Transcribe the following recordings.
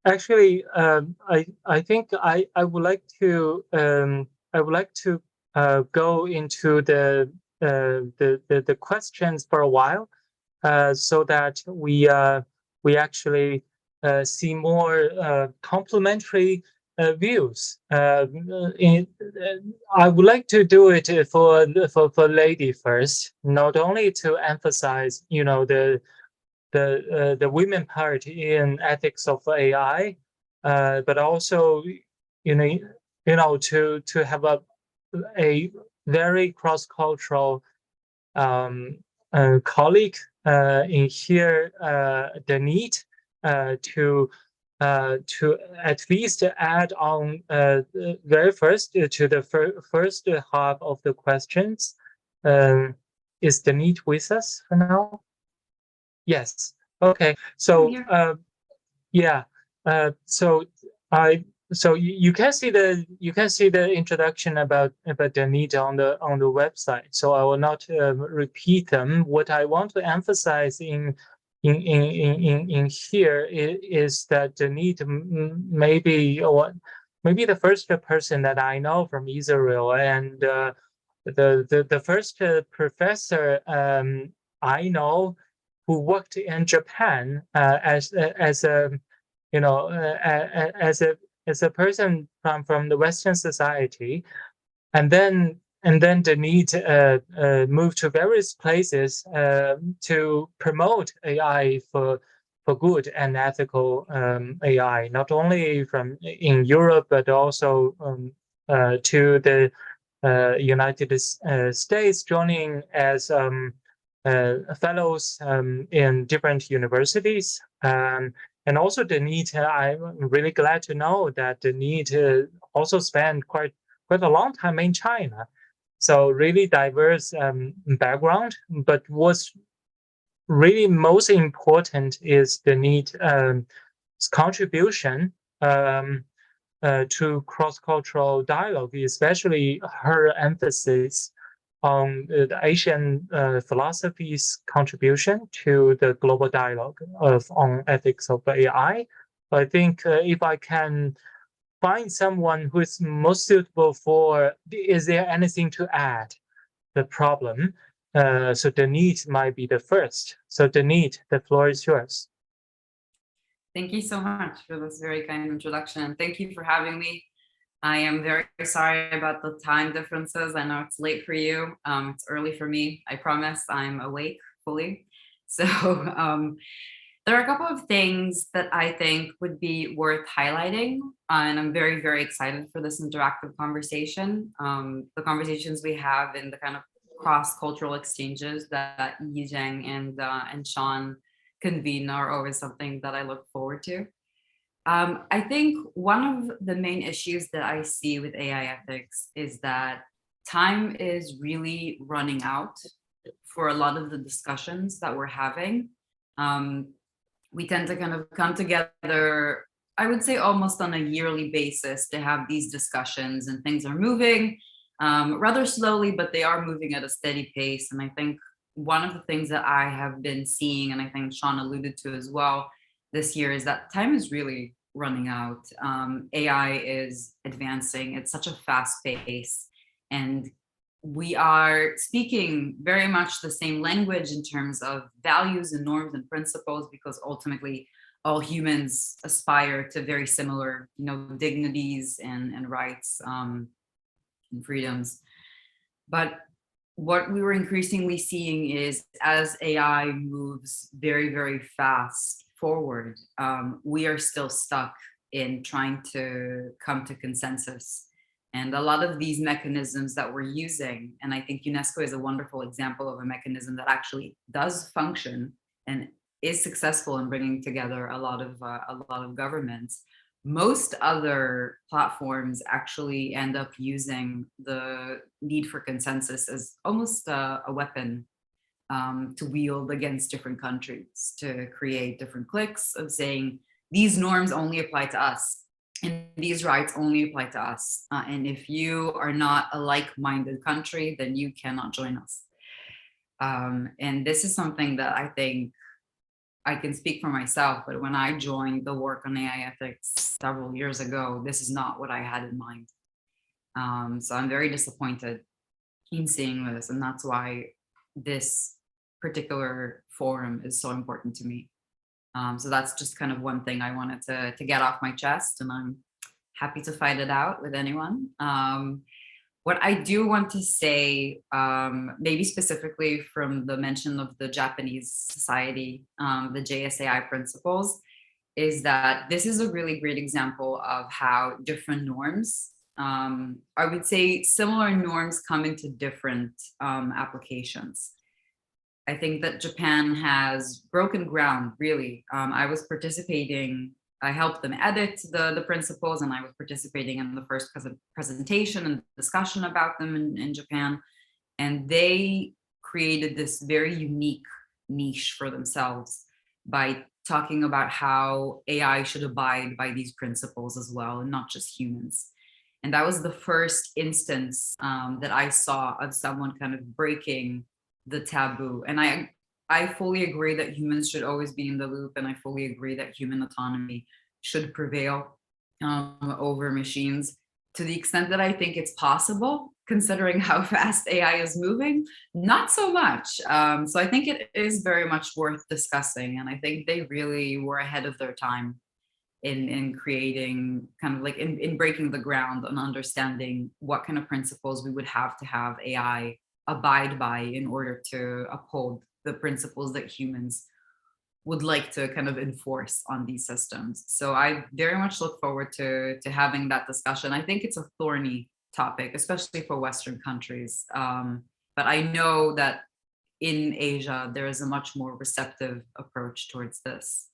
Actually, I think I would like to go into the questions for a while, so that we actually see more complementary views. I would like to do it for lady first, not only to emphasize, the women part in ethics of AI, but also, to have a very cross-cultural colleague in here, Danit, to at least add on very first to the first half of the questions. Is Danit with us for now? Yes. Okay. So yeah. So you can see the introduction about the need on the website. So I will not repeat them. What I want to emphasize in here is that the need maybe the first person that I know from Israel, and the first professor I know who worked in Japan as a as a person from the Western society, and then the need moved to various places to promote AI for good and ethical AI, not only from in Europe but also to the United States, joining as fellows in different universities. And also the need, I'm really glad to know that the need also spent quite a long time in China. So really diverse background, but what's really most important is the need contribution to cross-cultural dialogue, especially her emphasis on the Asian philosophy's contribution to the global dialogue on ethics of AI. I think if I can find someone who is most suitable for, is there anything to add the problem? So Danit might be the first. So Danit, the floor is yours. Thank you so much for this very kind introduction, and thank you for having me. I am very sorry about the time differences. I know it's late for you. It's early for me. I promise I'm awake fully. So there are a couple of things that I think would be worth highlighting, and I'm very, very excited for this interactive conversation. The conversations we have in the kind of cross-cultural exchanges that Zeng and Seán convene are always something that I look forward to. I think one of the main issues that I see with AI ethics is that time is really running out for a lot of the discussions that we're having. We tend to kind of come together, I would say almost on a yearly basis, to have these discussions, and things are moving rather slowly, but they are moving at a steady pace. And I think one of the things that I have been seeing, and I think Seán alluded to as well this year, is that time is really running out. AI is advancing at such a fast pace, and we are speaking very much the same language in terms of values and norms and principles, because ultimately all humans aspire to very similar, dignities and rights and freedoms. But what we were increasingly seeing is, as AI moves very, very fast forward, we are still stuck in trying to come to consensus. And a lot of these mechanisms that we're using, and I think UNESCO is a wonderful example of a mechanism that actually does function and is successful in bringing together a lot of governments. Most other platforms actually end up using the need for consensus as almost a weapon to wield against different countries, to create different cliques of saying, these norms only apply to us, and these rights only apply to us. And if you are not a like-minded country, then you cannot join us. And this is something that I think I can speak for myself, but when I joined the work on AI ethics several years ago, this is not what I had in mind. So I'm very disappointed in seeing this, and that's why this particular forum is so important to me. So that's just kind of one thing I wanted to get off my chest, and I'm happy to fight it out with anyone. What I do want to say, maybe specifically from the mention of the Japanese society, the JSAI principles, is that this is a really great example of how different norms, I would say similar norms come into different applications. I think that Japan has broken ground, really. I helped them edit the principles, and I was participating in the first presentation and discussion about them in Japan. And they created this very unique niche for themselves by talking about how AI should abide by these principles as well, and not just humans. And that was the first instance that I saw of someone kind of breaking the taboo. And I fully agree that humans should always be in the loop, and I fully agree that human autonomy should prevail over machines to the extent that I think it's possible, considering how fast AI is moving, not so much. So I think it is very much worth discussing, and I think they really were ahead of their time in creating kind of like in breaking the ground on understanding what kind of principles we would have to have AI abide by in order to uphold the principles that humans would like to kind of enforce on these systems. So I very much look forward to having that discussion. I think it's a thorny topic, especially for Western countries. But I know that in Asia, there is a much more receptive approach towards this.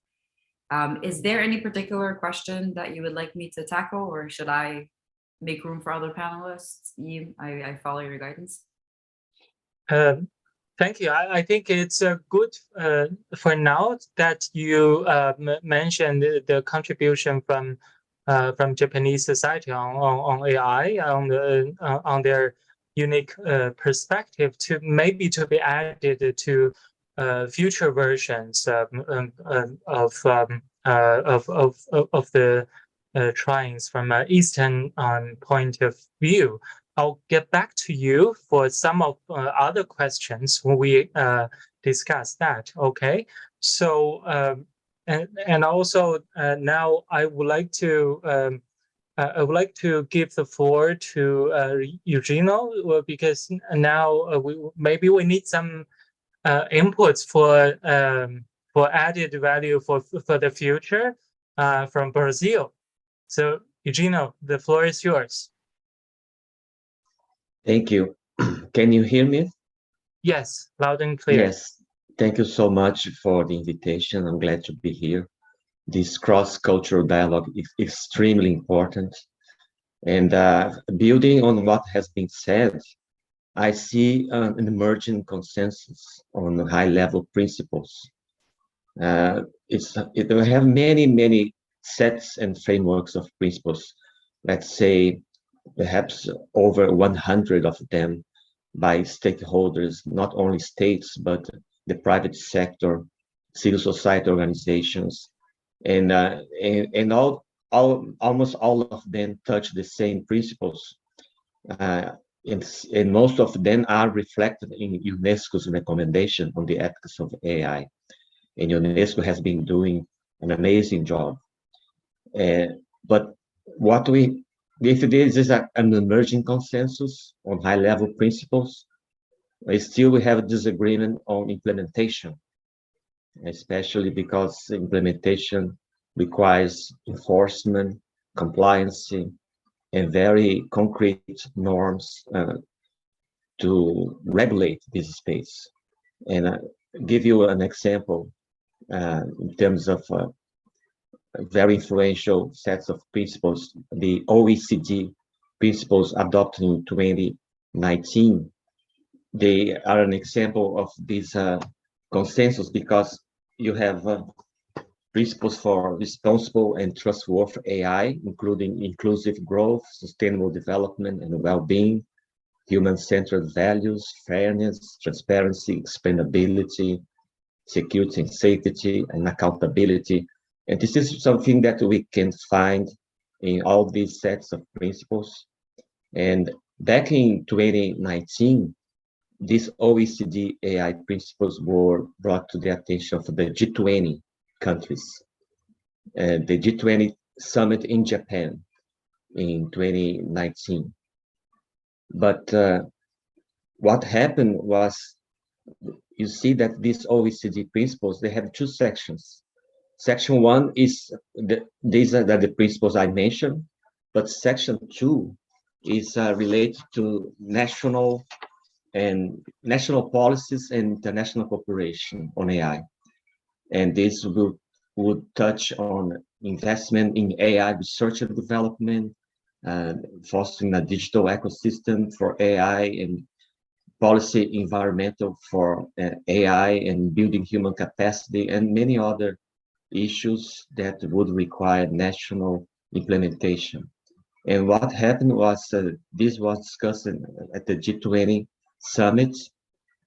Is there any particular question that you would like me to tackle, or should I make room for other panelists? I follow your guidance. Thank you. I think it's good for now that you mentioned the contribution from Japanese society on AI, on their unique perspective to maybe to be added to future versions of the tryings from an Eastern point of view. I'll get back to you for some of other questions when we discuss that. Okay, so and also now I would like to give the floor to Eugenio, because now maybe we need some inputs for added value for the future from Brazil. So Eugenio, the floor is yours. Thank you. Can you hear me? Yes, loud and clear. Yes. Thank you so much for the invitation. I'm glad to be here. This cross-cultural dialogue is extremely important. And building on what has been said, I see an emerging consensus on high-level principles. It will have many sets and frameworks of principles. Let's say perhaps over 100 of them by stakeholders, not only states, but the private sector, civil society organizations, and almost all of them touch the same principles. And most of them are reflected in UNESCO's recommendation on the ethics of AI. And UNESCO has been doing an amazing job. But if this is an emerging consensus on high-level principles, still we have a disagreement on implementation, especially because implementation requires enforcement, compliance, and very concrete norms to regulate this space. And give you an example in terms of very influential sets of principles. The OECD principles adopted in 2019, they are an example of this consensus, because you have principles for responsible and trustworthy AI, including inclusive growth, sustainable development and well-being, human-centered values, fairness, transparency, explainability, security and safety and accountability. And this is something that we can find in all these sets of principles. And back in 2019, these OECD AI principles were brought to the attention of the G20 countries. The G20 summit in Japan in 2019. But what happened was, you see that these OECD principles, they have two sections. Section 1 is these are the principles I mentioned, but section 2 is related to national policies and international cooperation on AI. And this would touch on investment in AI research and development, fostering a digital ecosystem for AI, and policy environmental for AI, and building human capacity, and many other issues that would require national implementation. And what happened was this was discussed at the G20 summit,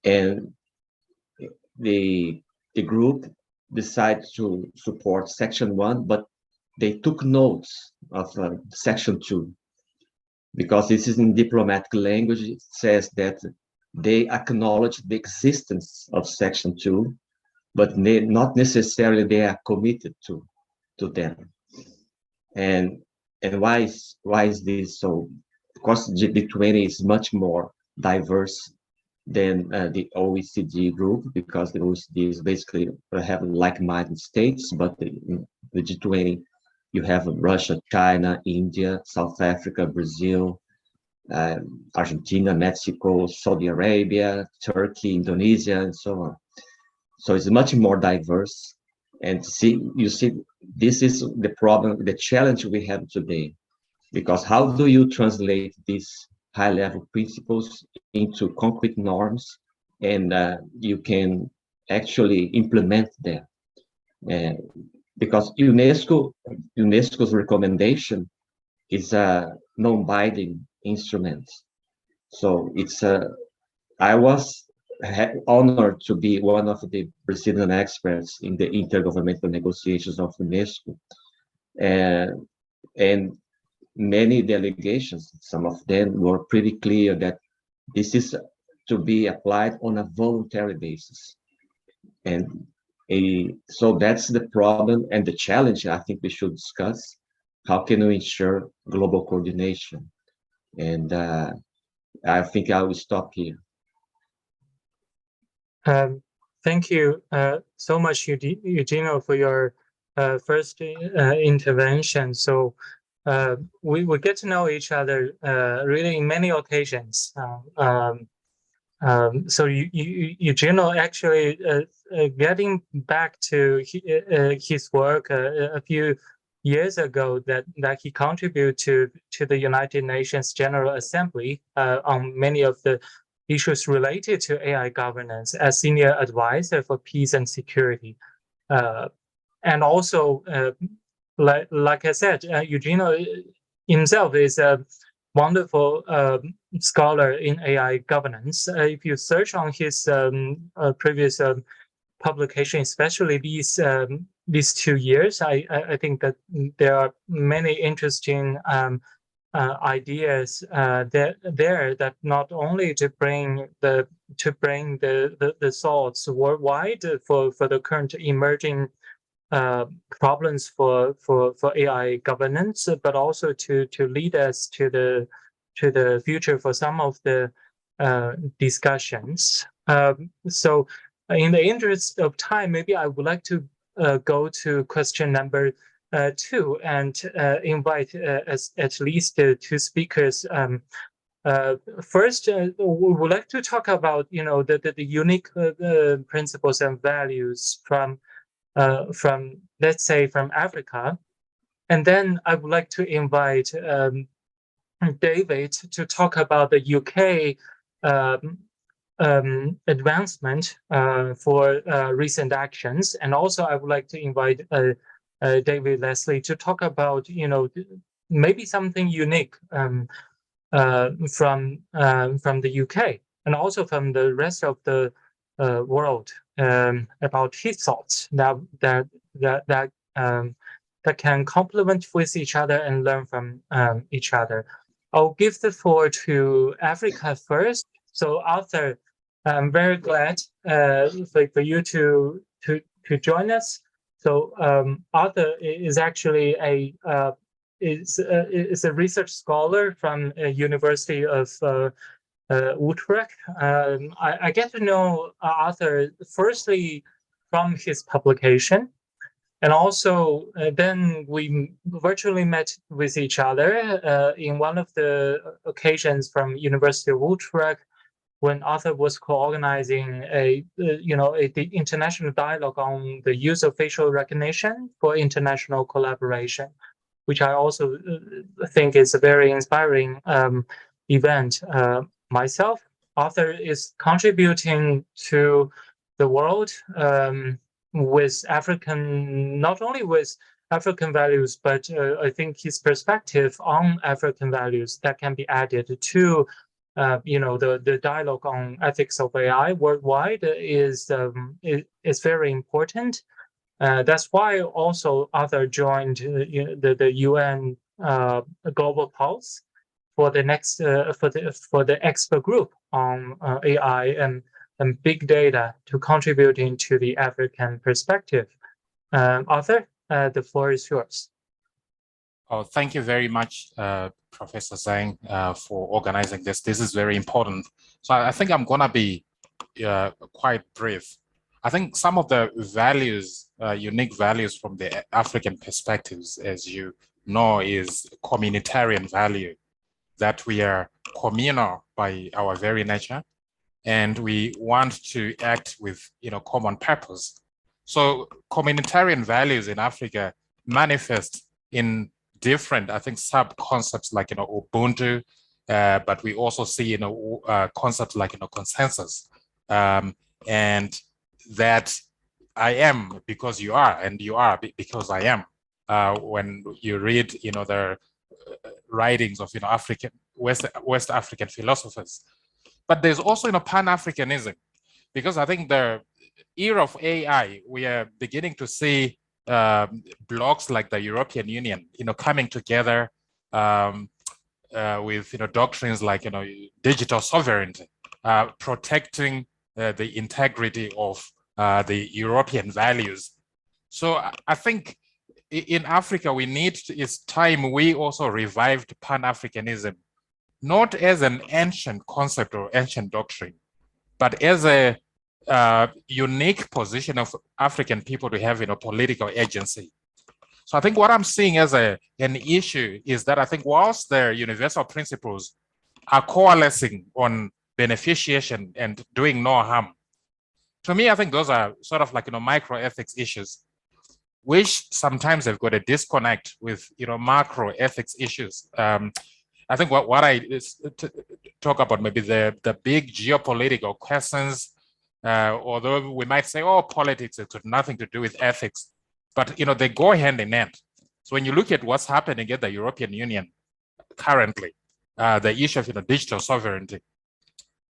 and the group decided to support section 1, but they took notes of section 2, because this is in diplomatic language. It says that they acknowledge the existence of section 2, but not necessarily they are committed to them. And why is this so? Of course, G20 is much more diverse than the OECD group, because the OECD is basically have like-minded states, but the G20, you have Russia, China, India, South Africa, Brazil, Argentina, Mexico, Saudi Arabia, Turkey, Indonesia, and so on. So it's much more diverse. And you see, this is the problem, the challenge we have today, because how do you translate these high-level principles into concrete norms, and you can actually implement them? Because UNESCO's recommendation is a non-binding instrument. So it's I was honored to be one of the Brazilian experts in the intergovernmental negotiations of UNESCO, and many delegations, some of them were pretty clear that this is to be applied on a voluntary basis. And so that's the problem and the challenge I think we should discuss. How can we ensure global coordination? And I think I will stop here. Thank you so much, Eugenio, for your first intervention. So we get to know each other really in many occasions. So Eugenio actually getting back to his work a few years ago, that he contributed to the United Nations General Assembly on many of the issues related to AI governance as senior advisor for peace and security. And also, like I said, Eugenio himself is a wonderful scholar in AI governance. If you search on his previous publication, especially these 2 years, I think that there are many interesting ideas there that not only to bring the thoughts worldwide for the current emerging problems for AI governance, but also to lead us to the future for some of the discussions. So in the interest of time, maybe I would like to go to question number 2 and invite at least 2 speakers. First, we would like to talk about the unique principles and values from let's say from Africa, and then I would like to invite David to talk about the UK advancement for recent actions, and also I would like to invite David Leslie to talk about maybe something unique from the UK and also from the rest of the world about his thoughts that can complement with each other and learn from each other. I'll give the floor to Africa first. So Arthur, I'm very glad for you to join us. So Arthur is actually is a research scholar from University of Utrecht. I get to know Arthur firstly from his publication, and also then we virtually met with each other in one of the occasions from University of Utrecht, when Arthur was co-organizing the international dialogue on the use of facial recognition for international collaboration, which I also think is a very inspiring event. Myself, Arthur is contributing to the world with not only with African values, but I think his perspective on African values that can be added to the dialogue on ethics of AI worldwide is very important. That's why also Arthur joined the UN Global Pulse for the next for the expert group on AI and big data to contribute into the African perspective. Arthur, the floor is yours. Oh, thank you very much, Professor Zeng, for organizing this. This is very important. So I think I'm gonna be quite brief. I think some of the values, unique values from the African perspectives, as you know, is communitarian value, that we are communal by our very nature, and we want to act with common purpose. So communitarian values in Africa manifest in different, I think, sub-concepts like Ubuntu, but we also see concepts like consensus, and that I am because you are, and you are because I am. When you read the writings of West African philosophers, but there's also Pan-Africanism, because I think the era of AI, we are beginning to see blocks like the European Union, coming together with doctrines like digital sovereignty, protecting the integrity of the European values. So I think in Africa it's time we also revived Pan-Africanism, not as an ancient concept or ancient doctrine, but as a unique position of African people to have political agency. So I think what I'm seeing as an issue is that I think whilst the universal principles are coalescing on beneficiation and doing no harm, to me I think those are sort of like micro ethics issues, which sometimes have got a disconnect with macro ethics issues. I think what I talk about maybe the big geopolitical questions, although we might say, oh, politics has got nothing to do with ethics, but they go hand in hand. So when you look at what's happening at the European Union currently, the issue of digital sovereignty,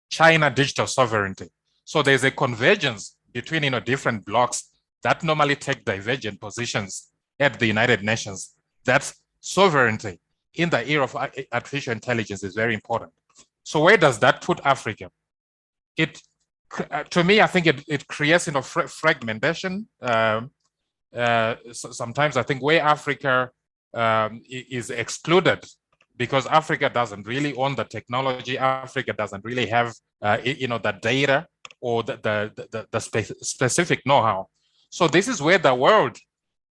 China digital sovereignty. So there's a convergence between different blocks that normally take divergent positions at the United Nations. That sovereignty in the era of artificial intelligence is very important. So where does that put Africa? To me, I think it creates fragmentation. Sometimes I think where Africa is excluded, because Africa doesn't really own the technology, Africa doesn't really have the data or the specific know-how. So this is where the world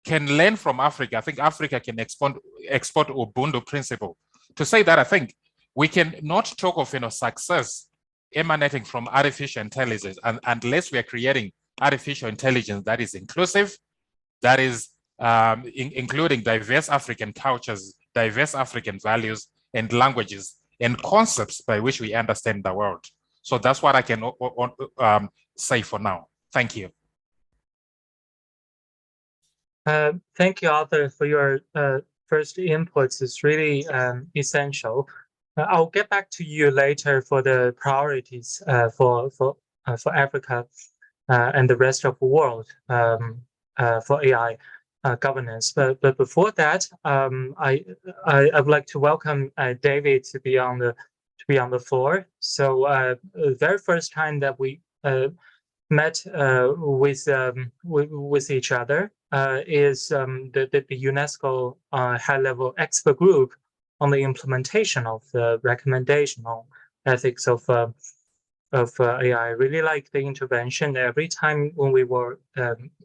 can learn from Africa. I think Africa can export Ubuntu principle. To say that, I think we can not talk of success emanating from artificial intelligence unless we are creating artificial intelligence that is inclusive, that is including diverse African cultures, diverse African values and languages and concepts by which we understand the world. So that's what I can say for now. Thank you. Thank you, Arthur, for your first inputs. It's really essential. I'll get back to you later for the priorities for Africa. and the rest of the world for AI governance. But before that, I would like to welcome David to be on the floor. So the very first time that we met with each other is the UNESCO high-level expert group on the implementation of the recommendation on ethics of AI. I really like the intervention every time when we were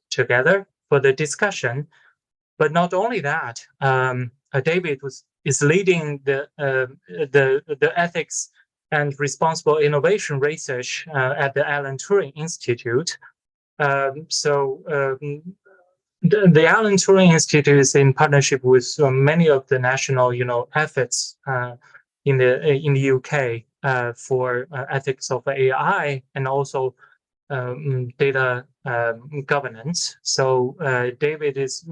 together for the discussion. But not only that, David is leading the ethics and responsible innovation research at the Alan Turing Institute. The Alan Turing Institute is in partnership with many of the national, efforts in the UK for ethics of AI and also data governance. So David is,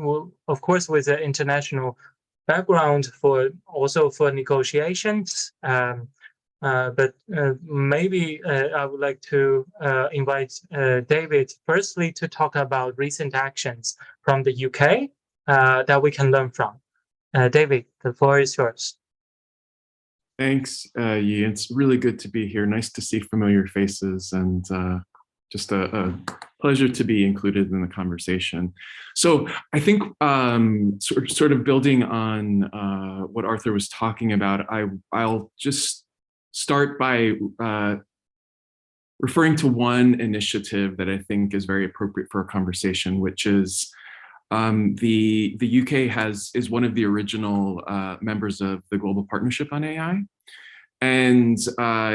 of course, with an international background for negotiations. But maybe I would like to invite David firstly to talk about recent actions from the UK that we can learn from. David, the floor is yours. Thanks, Yi. It's really good to be here. Nice to see familiar faces, and just a pleasure to be included in the conversation. So I think sort of building on what Arthur was talking about, I'll just start by referring to one initiative that I think is very appropriate for a conversation, which is the UK is one of the original members of the Global Partnership on AI. And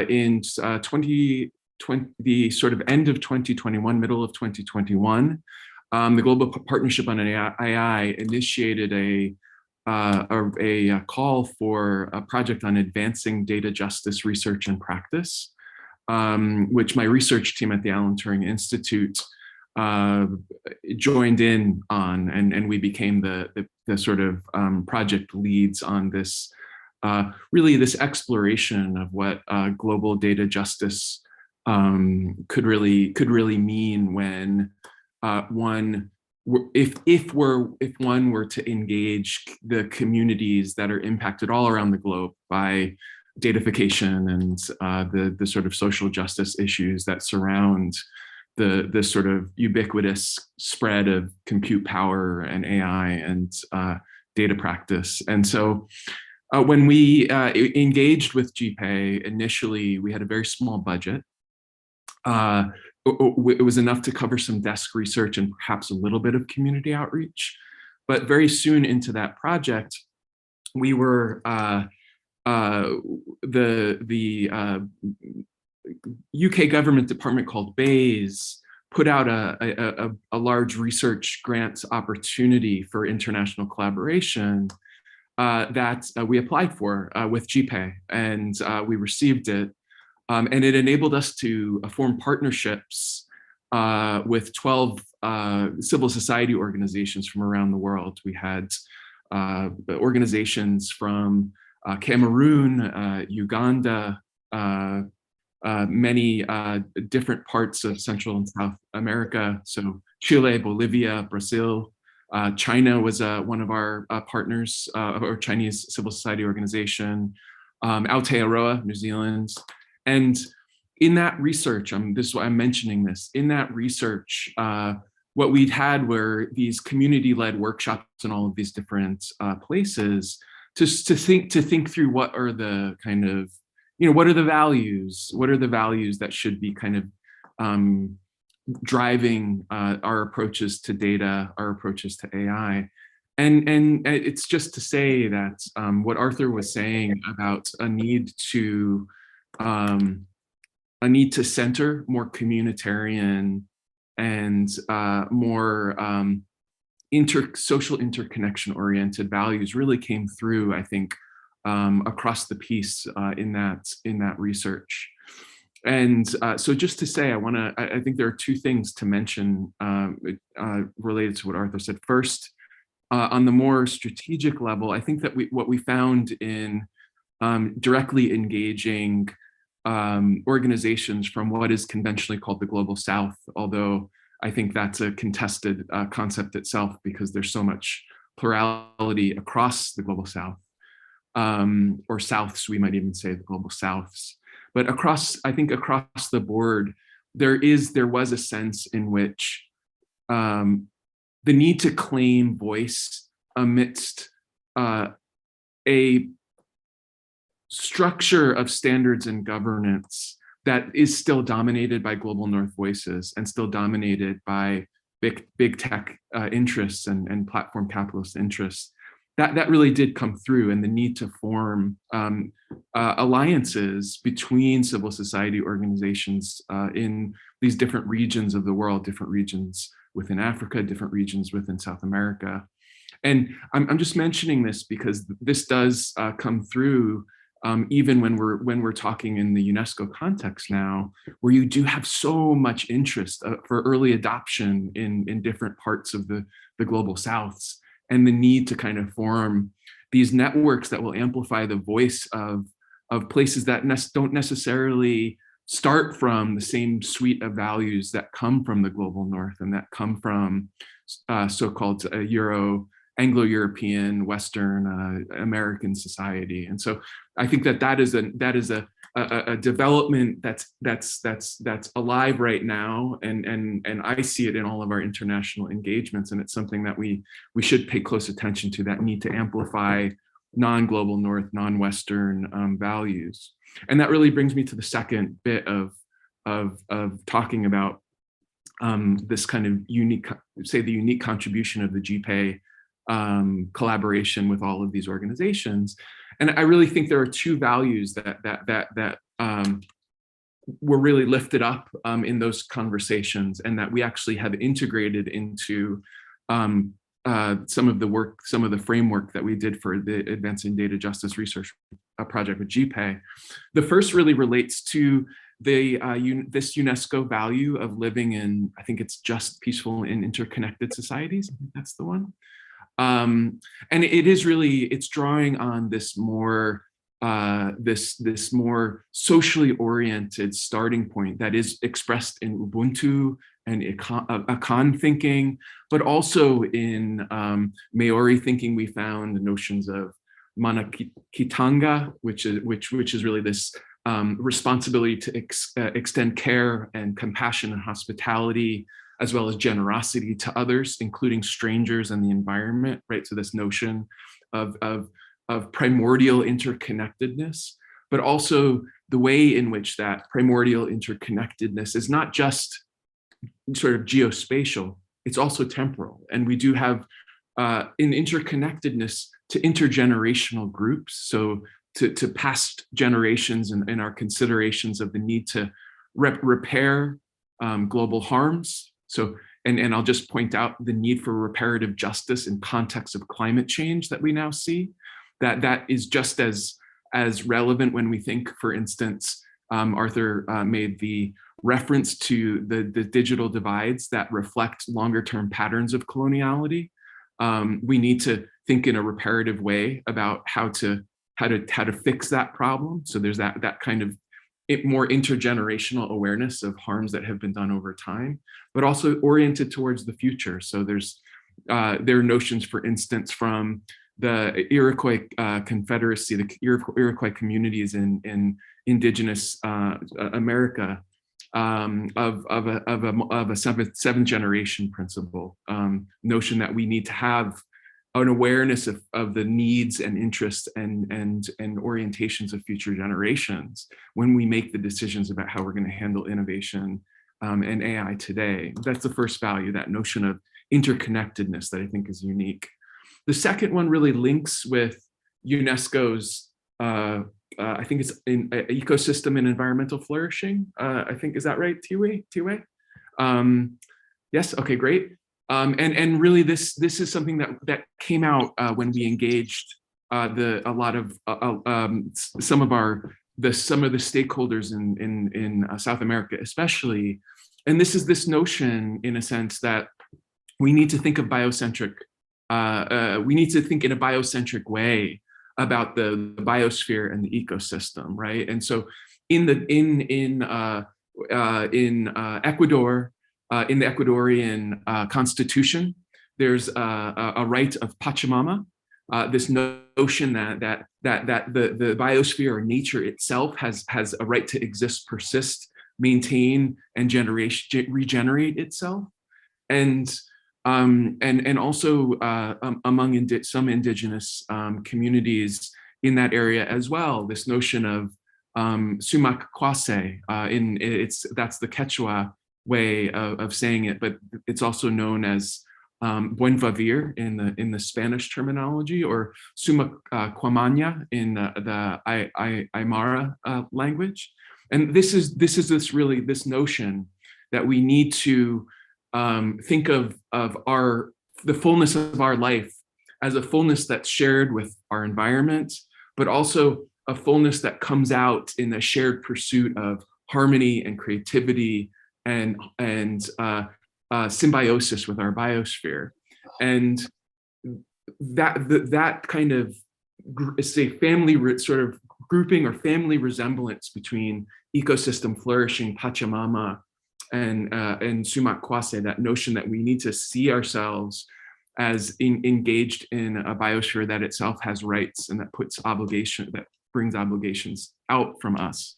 in the sort of end of 2021, middle of 2021, the Global Partnership on AI initiated a call for a project on advancing data justice research and practice, which my research team at the Alan Turing Institute joined in on, and we became the sort of project leads on this, really this exploration of what global data justice could really mean when if one were to engage the communities that are impacted all around the globe by datafication and the sort of social justice issues that surround the sort of ubiquitous spread of compute power and AI and data practice. And so when we engaged with GPAI, initially we had a very small budget. It was enough to cover some desk research and perhaps a little bit of community outreach. But very soon into that project, we were the UK government department called BAIS put out a large research grants opportunity for international collaboration that we applied for with GPAI, and we received it. And it enabled us to form partnerships with 12 civil society organizations from around the world. We had organizations from Cameroon, Uganda, many different parts of Central and South America. So Chile, Bolivia, Brazil. China was one of our partners, or Chinese civil society organization. Aotearoa, New Zealand. And in that research, this is why I'm mentioning this, in that research, what we'd had were these community-led workshops in all of these different places to think through what are the kind of, what are the values that should be kind of driving our approaches to data, our approaches to AI. And it's just to say that what Arthur was saying about a need to center more communitarian and more social interconnection oriented values really came through, I think, across the piece in that research. And so just to say, I think there are two things to mention related to what Arthur said. First, on the more strategic level, I think that what we found in directly engaging organizations from what is conventionally called the Global South, although I think that's a contested concept itself because there's so much plurality across the Global South, or Souths, we might even say the Global Souths. But I think across the board, there was a sense in which the need to claim voice amidst a structure of standards and governance that is still dominated by global North voices and still dominated by big tech interests and platform capitalist interests. That really did come through, and the need to form alliances between civil society organizations in these different regions of the world, different regions within Africa, different regions within South America. And I'm just mentioning this because this does come through even when we're talking in the UNESCO context now, where you do have so much interest for early adoption in different parts of the Global Souths, and the need to kind of form these networks that will amplify the voice of places that don't necessarily start from the same suite of values that come from the Global North and that come from so-called Anglo-European, Western American society. And so I think that is a development that's alive right now, and I see it in all of our international engagements, and it's something that we should pay close attention to, that need to amplify non-global North, non-Western values. And that really brings me to the second bit of talking about this kind of unique contribution of the GPAI collaboration with all of these organizations. And I really think there are two values that were really lifted up in those conversations, and that we actually have integrated into some of the framework that we did for the Advancing Data Justice Research project with GPAI. The first really relates to this UNESCO value of living in, I think it's just, peaceful, and interconnected societies. I think that's the one. And it's drawing on this more this more socially oriented starting point that is expressed in Ubuntu and Akan thinking, but also in Maori thinking. We found notions of manakitanga, which is really this responsibility to extend care and compassion and hospitality, as well as generosity to others, including strangers and the environment, right? So this notion of primordial interconnectedness, but also the way in which that primordial interconnectedness is not just sort of geospatial, it's also temporal. And we do have an interconnectedness to intergenerational groups, so to past generations and our considerations of the need to repair global harms. So, and I'll just point out the need for reparative justice in context of climate change that we now see, that is just as relevant when we think, for instance, Arthur made the reference to the digital divides that reflect longer term patterns of coloniality. We need to think in a reparative way about how to fix that problem. So there's that kind of more intergenerational awareness of harms that have been done over time, but also oriented towards the future. So there are notions, for instance, from the Iroquois Confederacy, the Iroquois communities in indigenous America, of a seventh generation principle, notion that we need to have an awareness of the needs and interests and orientations of future generations when we make the decisions about how we're going to handle innovation and AI today. That's the first value, that notion of interconnectedness that I think is unique. The second one really links with UNESCO's, I think it's in ecosystem and environmental flourishing. I think, is that right, Tiwei? Yes, okay, great. And really this is something that came out when we engaged some of the stakeholders in South America, especially. And this is this notion, in a sense, that we need to think of biocentric. We need to think in a biocentric way about the biosphere and the ecosystem, right? And so in Ecuador, in the Ecuadorian constitution, there's a right of Pachamama, this notion that the biosphere or nature itself has a right to exist, persist, maintain, and regenerate itself, and also among some indigenous communities in that area as well, this notion of sumac kwase, that's the Quechua way of saying it, but it's also known as buen vivir in the Spanish terminology, or sumac kwamanya in the Aymara language. And this is this notion that we need to think of the fullness of our life as a fullness that's shared with our environment, but also a fullness that comes out in the shared pursuit of harmony and creativity and symbiosis with our biosphere. And that kind of, say, family sort of grouping or family resemblance between ecosystem flourishing, Pachamama, and sumac kwase, that notion that we need to see ourselves as engaged in a biosphere that itself has rights and that brings obligations out from us.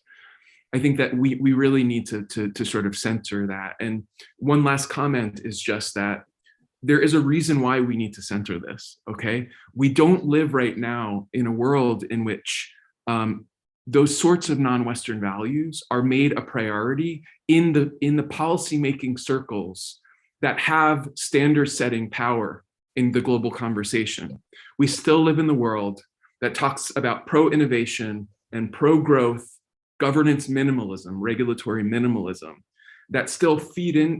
I think that we really need to sort of center that. And one last comment is just that there is a reason why we need to center this, okay? We don't live right now in a world in which those sorts of non-Western values are made a priority in the policy-making circles that have standard-setting power in the global conversation. We still live in the world that talks about pro-innovation and pro-growth, governance minimalism, regulatory minimalism, that still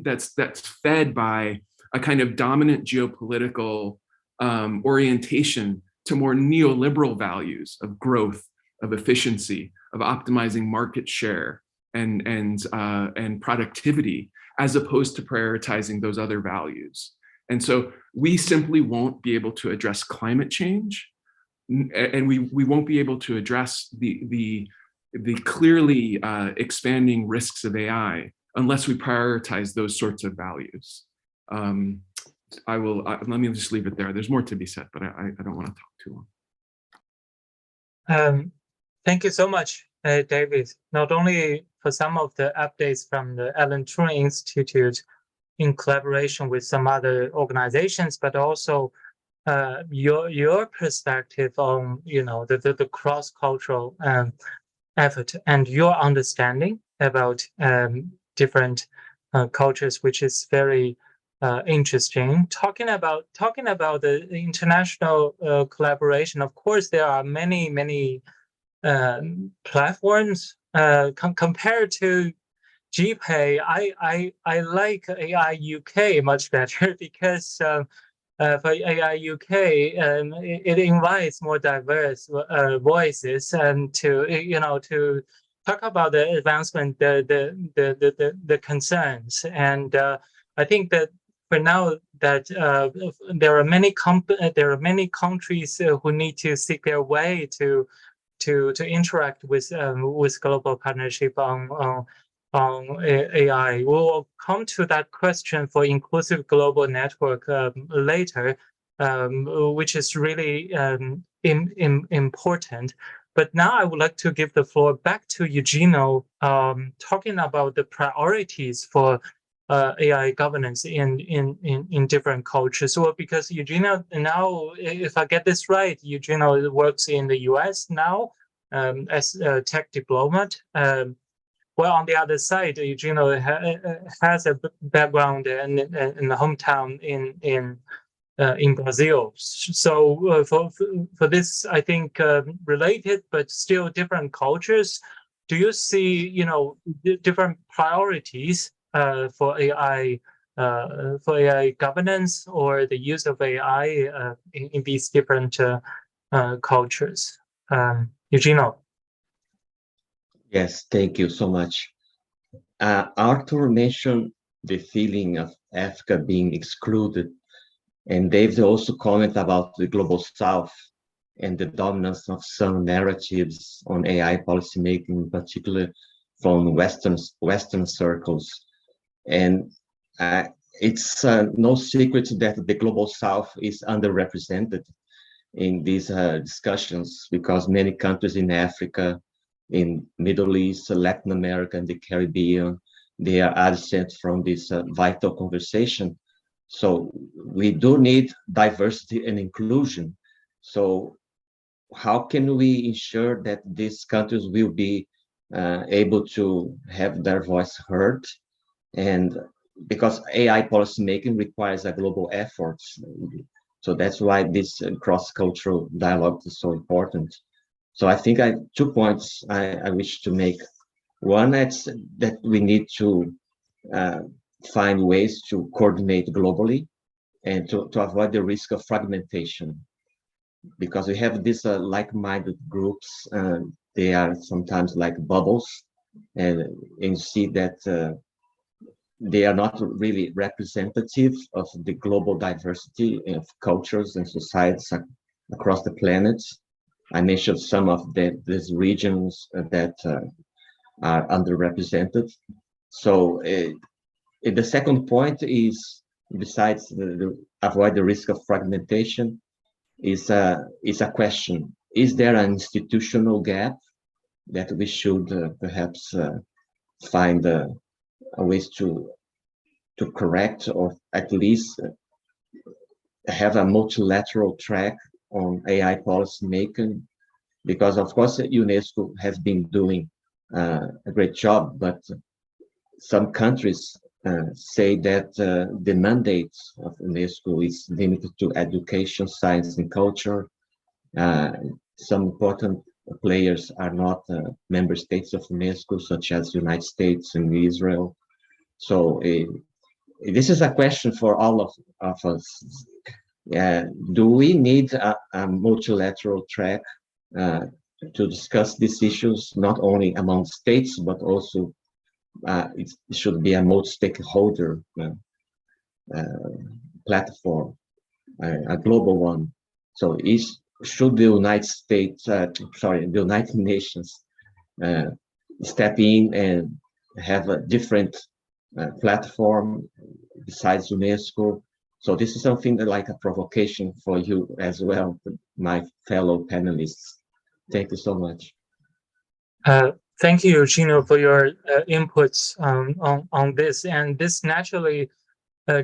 that's fed by a kind of dominant geopolitical orientation to more neoliberal values of growth, of efficiency, of optimizing market share and productivity, as opposed to prioritizing those other values. And so we simply won't be able to address climate change, and we won't be able to address the clearly expanding risks of AI unless we prioritize those sorts of values. Let me just leave it there. There's more to be said, but I don't want to talk too long. Thank you so much, David, not only for some of the updates from the Alan Turing Institute in collaboration with some other organizations, but also your perspective on the cross-cultural effort and your understanding about different cultures, which is very interesting. Talking about the international collaboration, of course, there are many platforms compared to GPay. I like AI UK much better because for AI UK, it invites more diverse voices and to talk about the advancement, the concerns. And I think that for now that there are many countries who need to seek their way to interact with global partnership on AI. We'll come to that question for inclusive global network later, which is really important. But now I would like to give the floor back to Eugenio, talking about the priorities for AI governance in different cultures. Well, because Eugenio now, if I get this right, Eugenio works in the US now as a tech diplomat. Well, on the other side, Eugenio has a background and a hometown in Brazil. So for this, I think related but still different cultures. Do you see different priorities for AI governance or the use of AI in these different cultures? Eugenio. Yes, thank you so much. Arthur mentioned the feeling of Africa being excluded, and David also commented about the Global South and the dominance of some narratives on AI policymaking, particularly from Western circles. And it's no secret that the Global South is underrepresented in these discussions, because many countries in Africa, in Middle East, Latin America, and the Caribbean, they are absent from this vital conversation. So we do need diversity and inclusion. So how can we ensure that these countries will be able to have their voice heard? And because AI policymaking requires a global effort, so that's why this cross-cultural dialogue is so important. So I think 2 points I wish to make. One, is that we need to find ways to coordinate globally and to avoid the risk of fragmentation, because we have these like-minded groups. They are sometimes like bubbles, and you see that they are not really representative of the global diversity of cultures and societies across the planet. I mentioned some of these regions that are underrepresented. So the second point is, besides avoid the risk of fragmentation, is a question: is there an institutional gap that we should perhaps find ways to correct, or at least have a multilateral track on AI policy making? Because of course UNESCO has been doing a great job, but some countries say that the mandate of UNESCO is limited to education, science, and culture. Some important players are not member states of UNESCO, such as the United States and Israel. So this is a question for all of us. Do we need a multilateral track to discuss these issues, not only among states, but also it should be a multi-stakeholder platform, a global one? So should the the United Nations step in and have a different platform besides UNESCO? So this is something like a provocation for you as well, my fellow panelists. Thank you so much. Thank you, Eugenio, for your inputs on this. And this naturally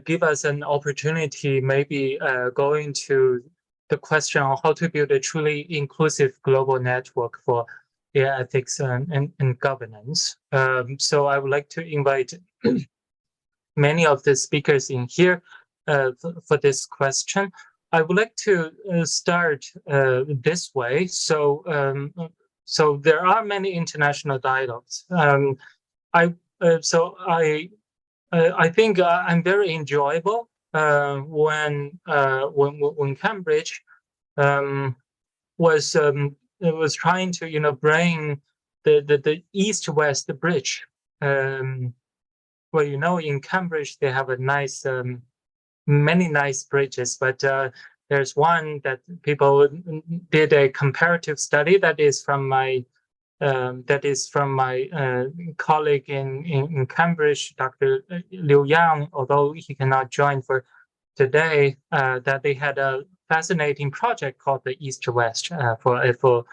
give us an opportunity, maybe going to the question on how to build a truly inclusive global network for AI ethics and governance. So I would like to invite many of the speakers in here for this question. I would like to start this way. So there are many international dialogues. I think I'm very enjoyable when Cambridge was trying to bring the East-West bridge. Well, in Cambridge they have a nice many nice bridges, but there's one that people did a comparative study that is from my colleague in Cambridge, Dr. Liu Yang, although he cannot join for today, that they had a fascinating project called the East-West for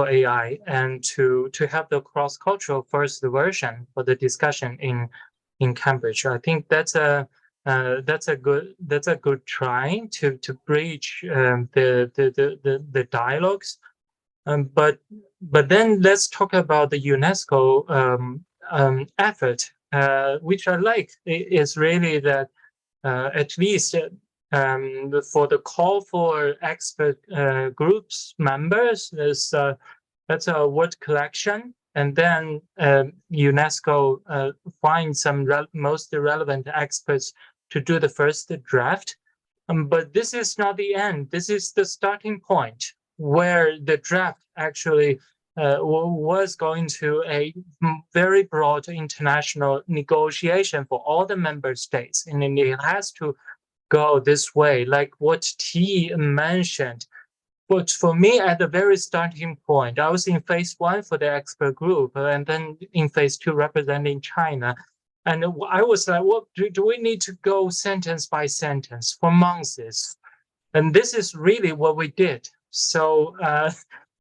AI, and to have the cross-cultural first version for the discussion in Cambridge. I think that's a good try to bridge the dialogues. But then let's talk about the UNESCO effort, which I like. Is really that at least for the call for expert groups members, that's a word collection, and then UNESCO finds some most relevant experts to do the first draft. But this is not the end. This is the starting point, where the draft actually was going to a very broad international negotiation for all the member states. And it has to go this way, like what T mentioned. But for me, at the very starting point, I was in phase 1 for the expert group, and then in phase 2 representing China. And I was like, what do we need to go sentence by sentence for months? And this is really what we did. So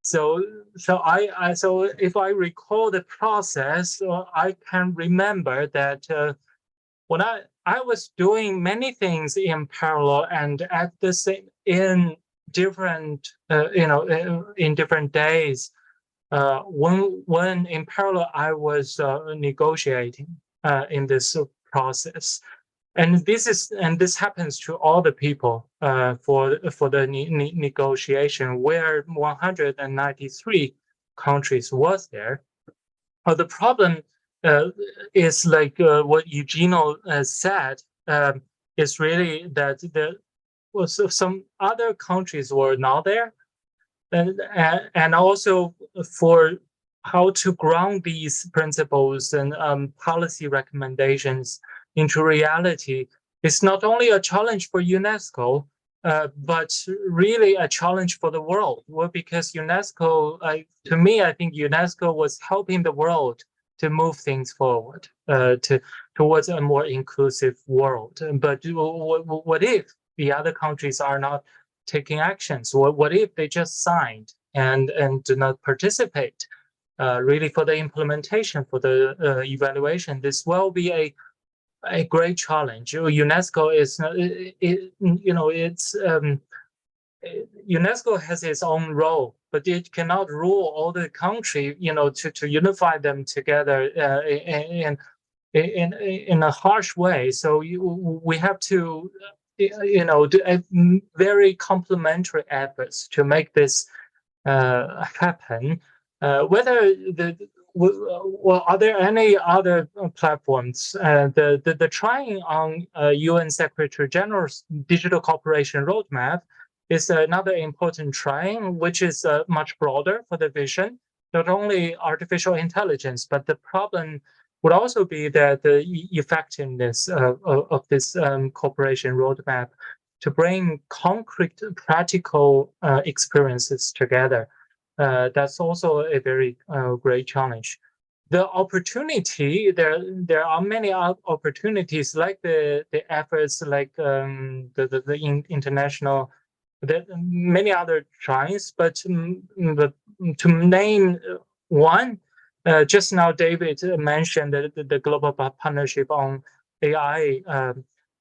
so if I recall the process, I can remember that when I was doing many things in parallel and at the same in different in different days. When in parallel I was negotiating in this process. And this happens to all the people for the negotiation, where 193 countries was there. The problem is like what Eugenio said, is really that some other countries were not there, and also for how to ground these principles and policy recommendations into reality. It's not only a challenge for UNESCO, but really a challenge for the world. Well, because UNESCO, to me, I think UNESCO was helping the world to move things forward towards a more inclusive world. But what if the other countries are not taking actions? What if they just signed and do not participate really for the implementation, for the evaluation? This will be a great challenge. UNESCO is, UNESCO has its own role, but it cannot rule all the country, to unify them together in a harsh way. So we have to, do a very complementary efforts to make this happen. Whether are there any other platforms? The trying on UN Secretary General's Digital Cooperation Roadmap is another important trying, which is much broader for the vision, not only artificial intelligence, but the problem would also be that the effectiveness of this cooperation roadmap to bring concrete, practical experiences together. That's also a very great challenge. The opportunity, there are many opportunities, like the efforts, like the international, many other tries, but to name one, just now David mentioned the global partnership on AI,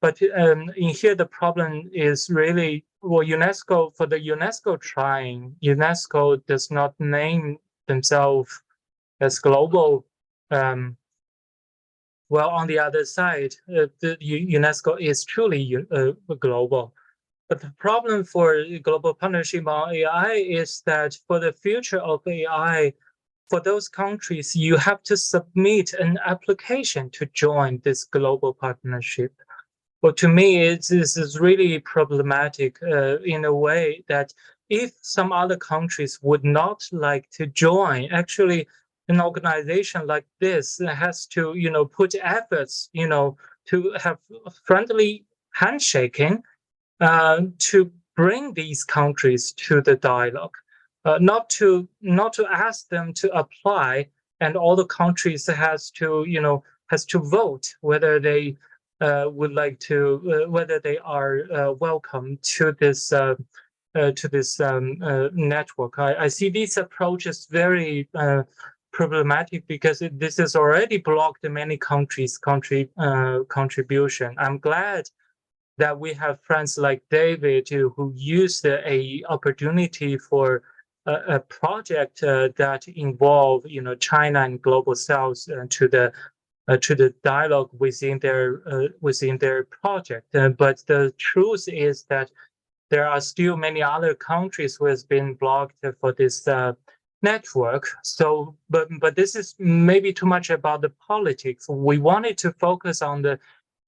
but in here the problem is really, well, UNESCO, for the UNESCO trying, UNESCO does not name themselves as global. Well, on the other side, the UNESCO is truly global. But the problem for global partnership on AI is that for the future of AI, for those countries, you have to submit an application to join this global partnership. Well, to me, this is really problematic in a way that if some other countries would not like to join, actually, an organization like this has to, put efforts, to have friendly handshaking to bring these countries to the dialogue, not to ask them to apply, and all the countries has to vote whether they would like to, whether they are welcome to this network. I see this approach as very problematic, because this has already blocked many countries' contribution. I'm glad that we have friends like David who used a opportunity for a project that involve China and Global South to the dialogue within their project. But the truth is that there are still many other countries who has been blocked for this network. So, but this is maybe too much about the politics. We wanted to focus on the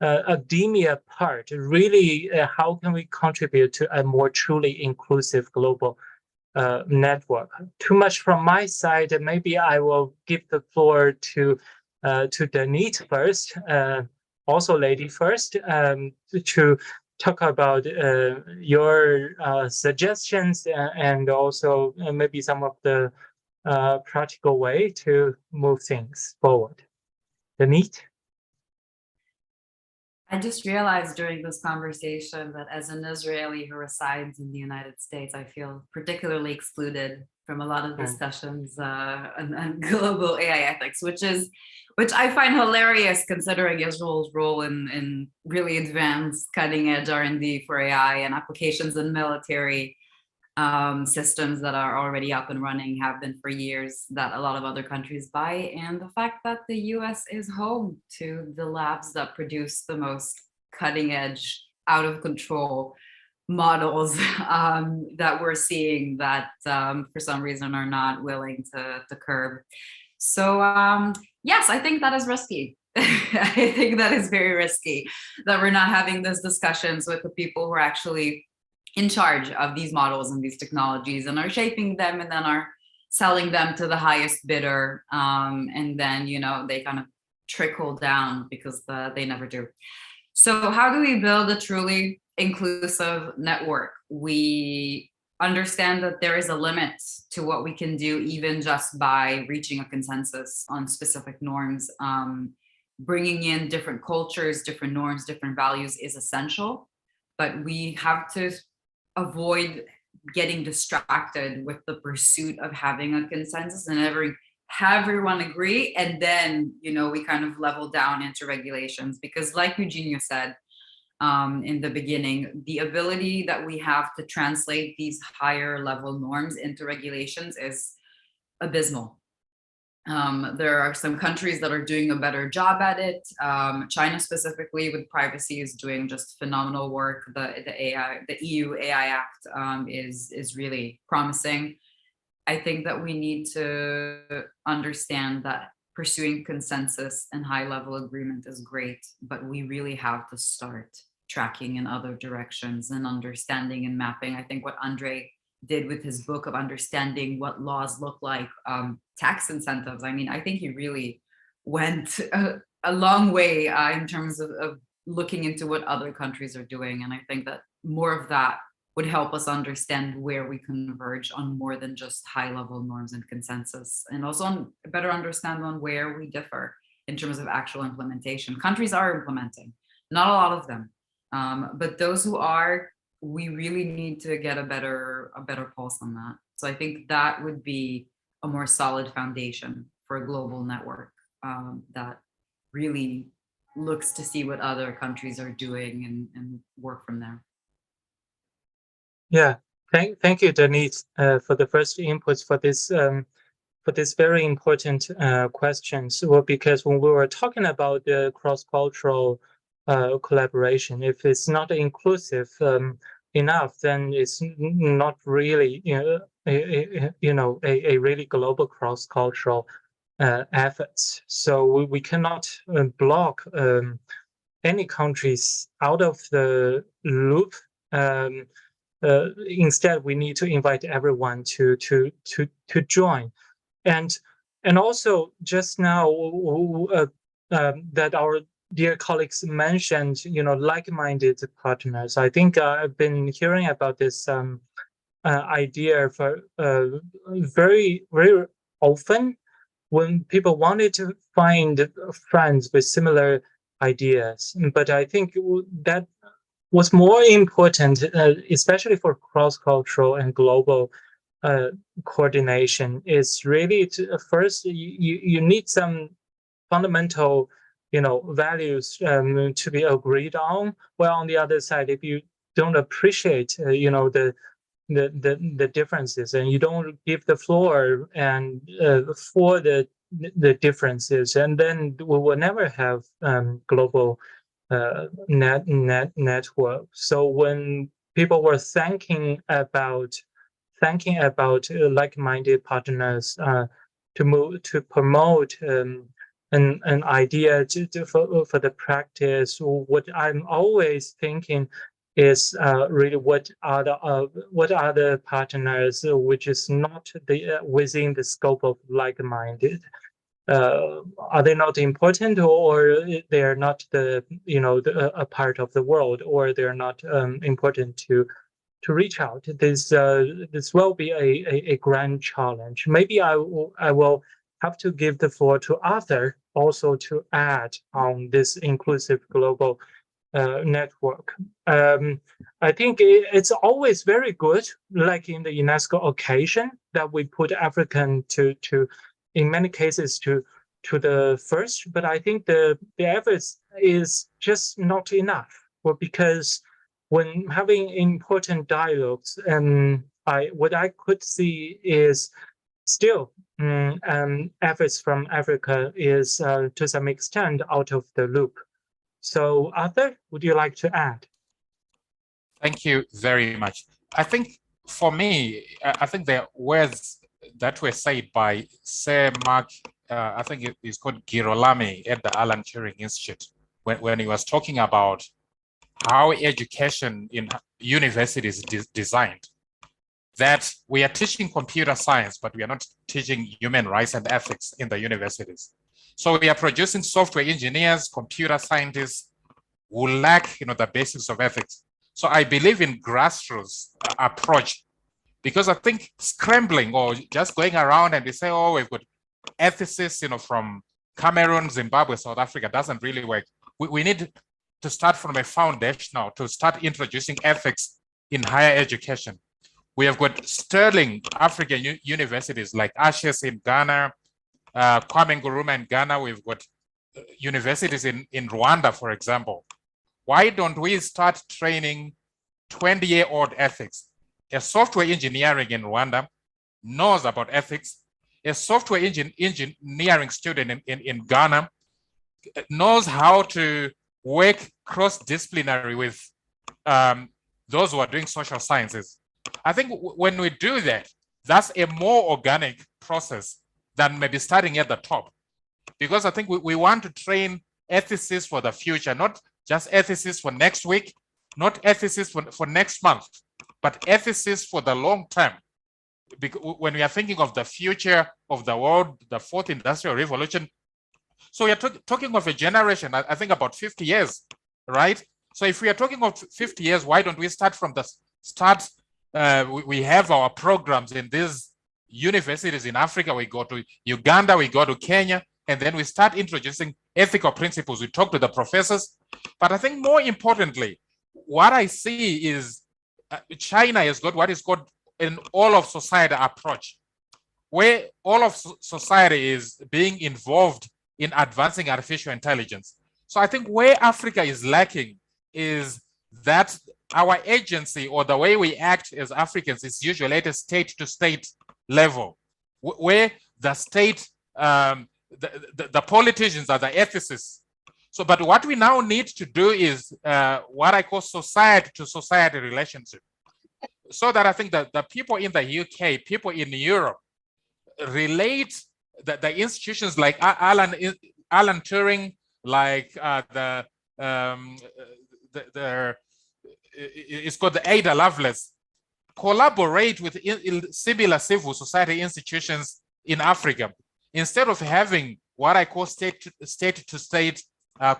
academia part. Really, how can we contribute to a more truly inclusive global network? Too much from my side. Maybe I will give the floor to Danit first, also lady first, to talk about your suggestions and also maybe some of the practical way to move things forward. Danit? I just realized during this conversation that as an Israeli who resides in the United States, I feel particularly excluded from a lot of discussions on global AI ethics, which I find hilarious considering Israel's role in really advanced cutting edge R&D for AI and applications in military systems that are already up and running, have been for years, that a lot of other countries buy, and the fact that the US is home to the labs that produce the most cutting edge, out of control models that we're seeing that for some reason are not willing to curb. So yes, I think that is risky. I think that is very risky that we're not having these discussions with the people who are actually in charge of these models and these technologies and are shaping them and then are selling them to the highest bidder. And then, you know, they kind of trickle down because they never do. So how do we build a truly inclusive network? We understand that there is a limit to what we can do, even just by reaching a consensus on specific norms. Bringing in different cultures, different norms, different values is essential, but we have to avoid getting distracted with the pursuit of having a consensus and everyone agree, and then, you know, we kind of level down into regulations, because like Eugenio said in the beginning, the ability that we have to translate these higher level norms into regulations is abysmal. There are some countries that are doing a better job at it. China specifically with privacy is doing just phenomenal work. The EU AI Act is really promising. I think that we need to understand that pursuing consensus and high level agreement is great, but we really have to start tracking in other directions and understanding and mapping. I think what Andrey did with his book of understanding what laws look like, tax incentives. I mean, I think he really went a long way in terms of looking into what other countries are doing. And I think that more of that would help us understand where we converge on more than just high level norms and consensus, and also better understand on where we differ in terms of actual implementation. Countries are implementing, not a lot of them, but those who are, we really need to get a better pulse on that. So I think that would be a more solid foundation for a global network that really looks to see what other countries are doing and work from there. Yeah, thank you, Danit, for the first inputs for this very important questions. Well, because when we were talking about the cross-cultural collaboration, if it's not inclusive enough, then it's not really, a really global cross-cultural efforts. So we cannot block any countries out of the loop. Instead, we need to invite everyone to join, and also just now that our dear colleagues mentioned, like-minded partners. I think I've been hearing about this idea for very, very often when people wanted to find friends with similar ideas. But I think that what's more important, especially for cross-cultural and global coordination, is really to first you need some fundamental values to be agreed on. Well, on the other side, if you don't appreciate the differences, and you don't give the floor and for the differences, and then we will never have global network. So when people were thinking about like-minded partners to promote an idea for the practice, what I'm always thinking is really what are the partners which is not within the scope of like-minded. are they not important, or they are not a part of the world, or they're not important to reach out? This will be a grand challenge. Maybe I will have to give the floor to Arthur also to add on this inclusive global network. I think it's always very good, like in the UNESCO occasion, that we put African to in many cases to the first, but I think the efforts is just not enough. Well, because when having important dialogues, what I could see is still efforts from Africa is to some extent out of the loop. So Arthur, would you like to add? Thank you very much. I think for me, I think the words that were said by Sir Mark, I think it's called Girolami at the Alan Turing Institute, when he was talking about how education in universities is designed, that we are teaching computer science, but we are not teaching human rights and ethics in the universities. So we are producing software engineers, computer scientists who lack, the basics of ethics. So I believe in grassroots approach, because I think scrambling or just going around and they say, oh, we've got ethicists, from Cameroon, Zimbabwe, South Africa, doesn't really work. We need to start from a foundation now to start introducing ethics in higher education. We have got sterling African universities like Ashes in Ghana, Kwame Nkrumah in Ghana. We've got universities in Rwanda, for example. Why don't we start training 20-year-old ethics? A software engineering in Rwanda knows about ethics. A software engineering student in Ghana knows how to work cross-disciplinary with those who are doing social sciences. I think when we do that, that's a more organic process than maybe starting at the top. Because I think we want to train ethicists for the future, not just ethicists for next week, not ethicists for next month, but ethicists for the long term. Because when we are thinking of the future of the world, the fourth industrial revolution, so we are talking of a generation, I think about 50 years, right? So if we are talking of 50 years, why don't we start from the start? We have our programs in these universities in Africa. We go to Uganda, we go to Kenya, and then we start introducing ethical principles. We talk to the professors. But I think more importantly, what I see is China has got what is called an all of society approach, where all of society is being involved in advancing artificial intelligence. So I think where Africa is lacking is that our agency or the way we act as Africans is usually at a state-to-state level, where the state, the politicians are the ethicists. So, but what we now need to do is what I call society-to-society relationship. So that I think that the people in the UK, people in Europe, relate the institutions like Alan Turing, like it's called the Ada Lovelace, collaborate with similar civil society institutions in Africa, instead of having what I call state-to-state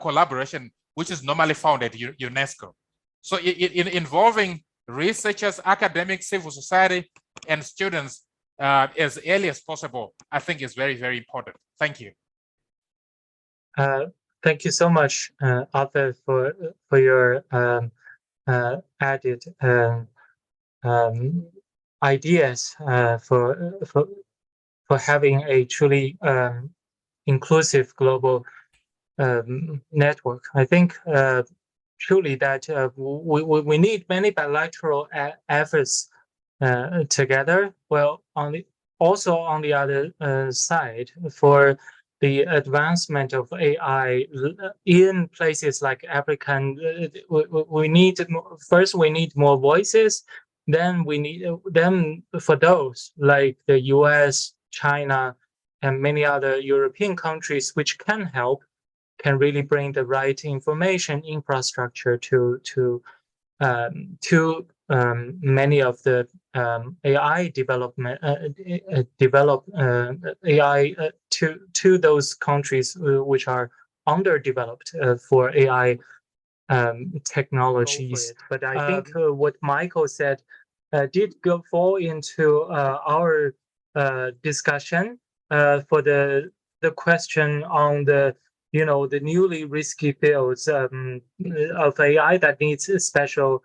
collaboration, which is normally found at UNESCO. So in involving researchers, academics, civil society, and students as early as possible, I think is very, very important. Thank you. Thank you so much, Arthur, for your added ideas for having a truly inclusive global network. I think truly that we need many bilateral efforts together. Well, also on the other side, for the advancement of AI in places like Africa, we need more voices. Then for those like the US, China, and many other European countries which can help, can really bring the right information infrastructure to many of the AI development AI to those countries which are underdeveloped for AI technologies. But I think what Michael said did fall into our discussion for the question on the the newly risky fields of AI that needs special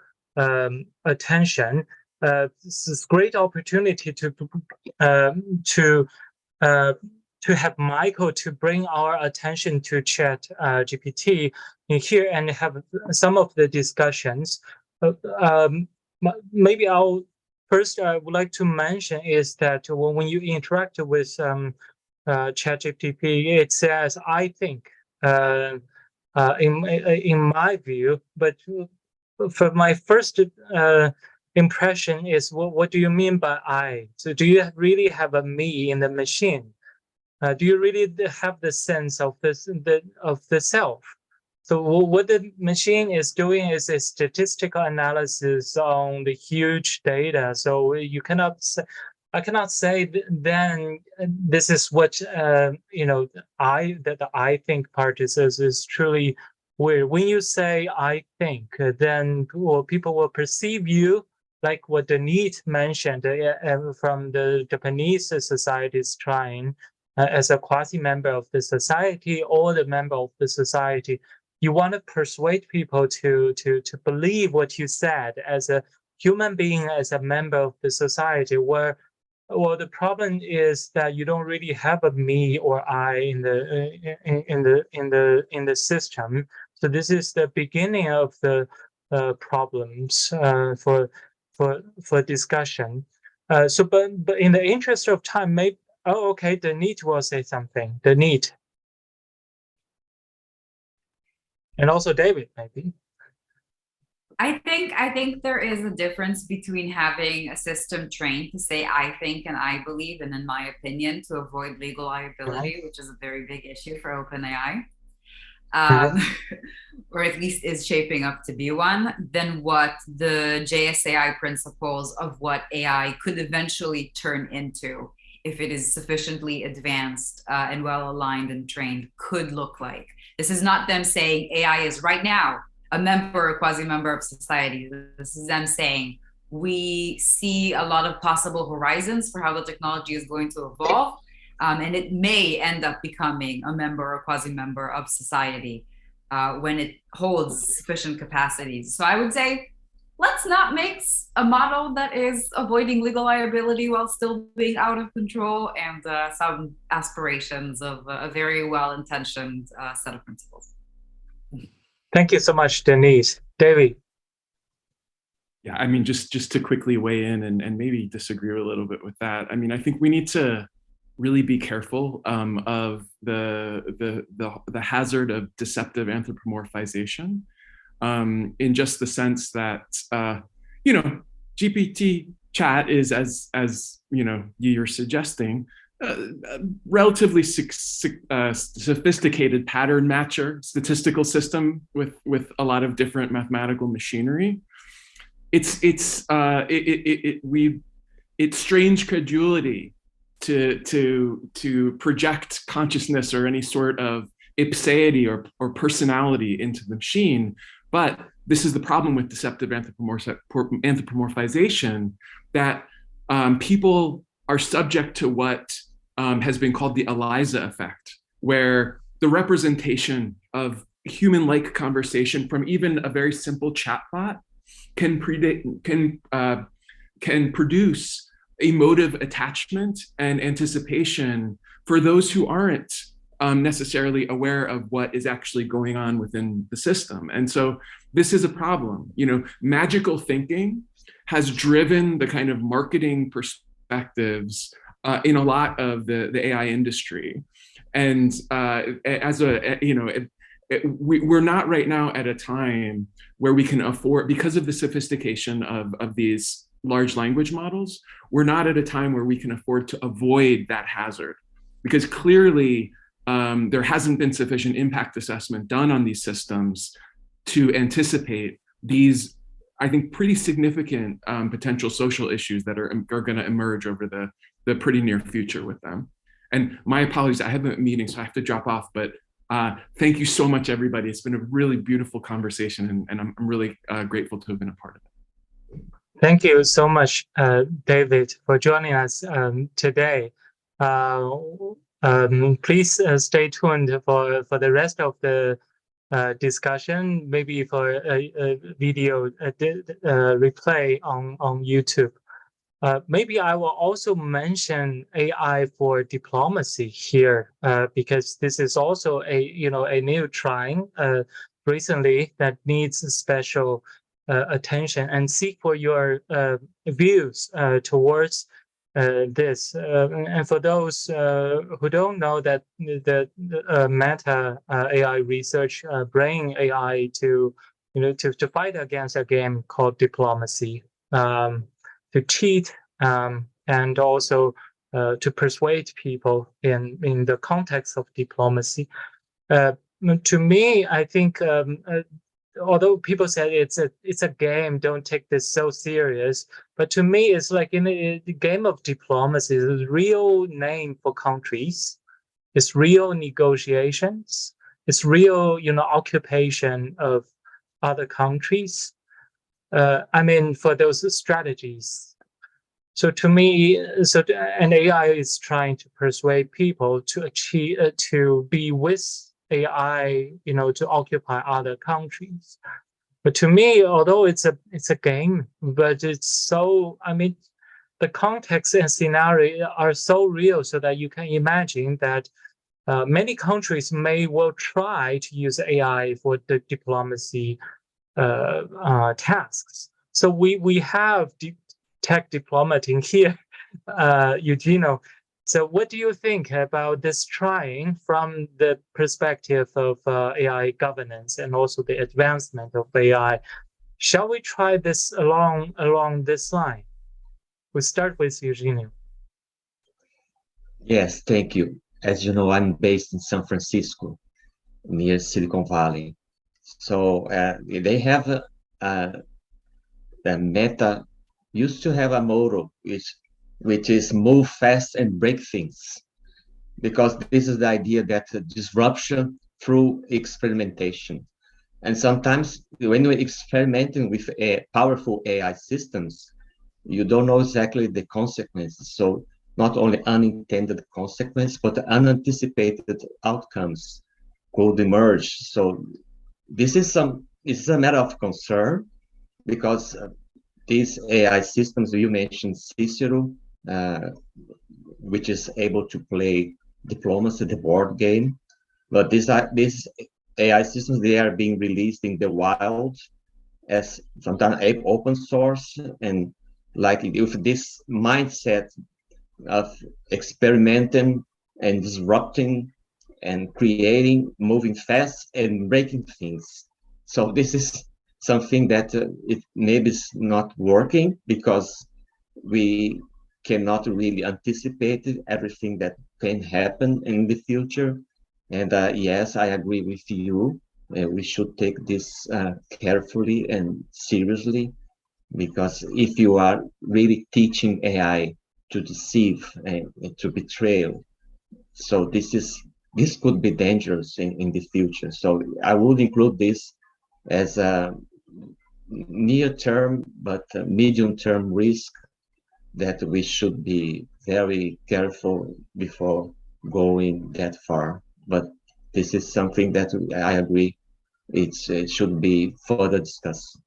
attention. This is great opportunity to have Michael to bring our attention to Chat GPT in here and have some of the discussions. Maybe I'll first I would like to mention is that when you interact with Chat GPT, it says "I think" in my view, but for my first impression is what do you mean by I? So do you really have a me in the machine? Do you really have the sense of the self? So what the machine is doing is a statistical analysis on the huge data. So you cannot say, I cannot say then this is what the I think part is truly weird. When you say I think, then people will perceive you like what Danit mentioned from the Japanese society's trying as a quasi-member of the society or the member of the society. You want to persuade people to believe what you said as a human being, as a member of the society. Well, the problem is that you don't really have a me or I in the system. So this is the beginning of the problems for discussion. But in the interest of time, maybe okay, Danit will say something. Danit. And also David, maybe. I think there is a difference between having a system trained to say I think and I believe and in my opinion to avoid legal liability, which is a very big issue for OpenAI, or at least is shaping up to be one, than what the JSAI principles of what AI could eventually turn into if it is sufficiently advanced and well aligned and trained could look like. This is not them saying AI is right now a member or quasi-member of society. This is them saying we see a lot of possible horizons for how the technology is going to evolve, and it may end up becoming a member or quasi-member of society when it holds sufficient capacities. So I would say, let's not make a model that is avoiding legal liability while still being out of control and some aspirations of a very well-intentioned set of principles. Thank you so much, Denise. David. Yeah, I mean, just to quickly weigh in and maybe disagree a little bit with that. I mean, I think we need to really be careful of the hazard of deceptive anthropomorphization, in just the sense that GPT chat is as you're suggesting, relatively sophisticated pattern matcher statistical system with a lot of different mathematical machinery. It's strange credulity to project consciousness or any sort of ipseity or personality into the machine. But this is the problem with deceptive anthropomorphization, that people are subject to what has been called the ELIZA effect, where the representation of human-like conversation from even a very simple chatbot can produce emotive attachment and anticipation for those who aren't necessarily aware of what is actually going on within the system. And so this is a problem. Magical thinking has driven the kind of marketing perspectives in a lot of the AI industry. And we're not right now at a time where we can afford, because of the sophistication of these large language models, we're not at a time where we can afford to avoid that hazard, because clearly there hasn't been sufficient impact assessment done on these systems to anticipate these I think, pretty significant potential social issues that are going to emerge over the pretty near future with them. And my apologies, I have a meeting, so I have to drop off, but thank you so much, everybody. It's been a really beautiful conversation, and I'm really grateful to have been a part of it. Thank you so much, David, for joining us today. Please stay tuned for the rest of the discussion, maybe for a video replay on YouTube. Maybe I will also mention AI for diplomacy here, because this is also a new trend recently that needs special attention, and seek for your views towards this. And for those who don't know, that the Meta AI research bring AI to fight against a game called diplomacy, to cheat, and also to persuade people in the context of diplomacy. To me, I think, although people say it's a game, don't take this so serious, but to me, it's like in the game of diplomacy, it's a real name for countries, it's real negotiations, it's real occupation of other countries. I mean, for those strategies. So to me, and AI is trying to persuade people to achieve, to be with AI, to occupy other countries. But to me, although it's a game, but it's so, I mean, the context and scenario are so real, so that you can imagine that many countries may well try to use AI for the diplomacy tasks. So we have tech diplomat in here, Eugenio. So what do you think about this trying from the perspective of AI governance and also the advancement of AI? Shall we try this along this line? We start with Eugenio. Yes, thank you. As you know, I'm based in San Francisco, near Silicon Valley. So they have the Meta used to have a motto, which is move fast and break things, because this is the idea that disruption through experimentation. And sometimes when you're experimenting with powerful AI systems, you don't know exactly the consequences. So not only unintended consequences, but unanticipated outcomes could emerge. So this is a matter of concern, because these AI systems, you mentioned Cicero, which is able to play diplomacy, the board game. But these AI systems, they are being released in the wild as sometimes open source, and like with this mindset of experimenting and disrupting and creating, moving fast and breaking things. So this is something that it maybe is not working, because we cannot really anticipate everything that can happen in the future. And yes, I agree with you. We should take this carefully and seriously, because if you are really teaching AI to deceive and to betray, so this could be dangerous in the future. So I would include this as a near-term but medium-term risk that we should be very careful before going that far. But this is something that I agree it should be further discussed.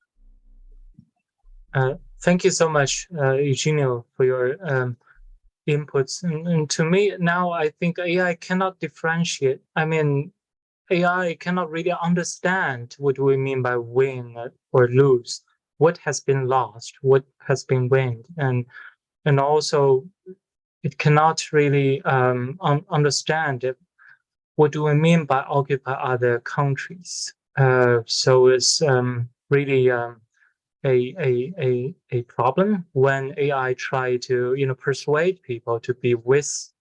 Thank you so much, Eugenio, for your inputs. And to me now, I think AI cannot differentiate. I mean, AI cannot really understand what we mean by win or lose, what has been lost, what has been won, and also it cannot really understand what do we mean by occupy other countries. So it's really a problem when AI try to persuade people to be with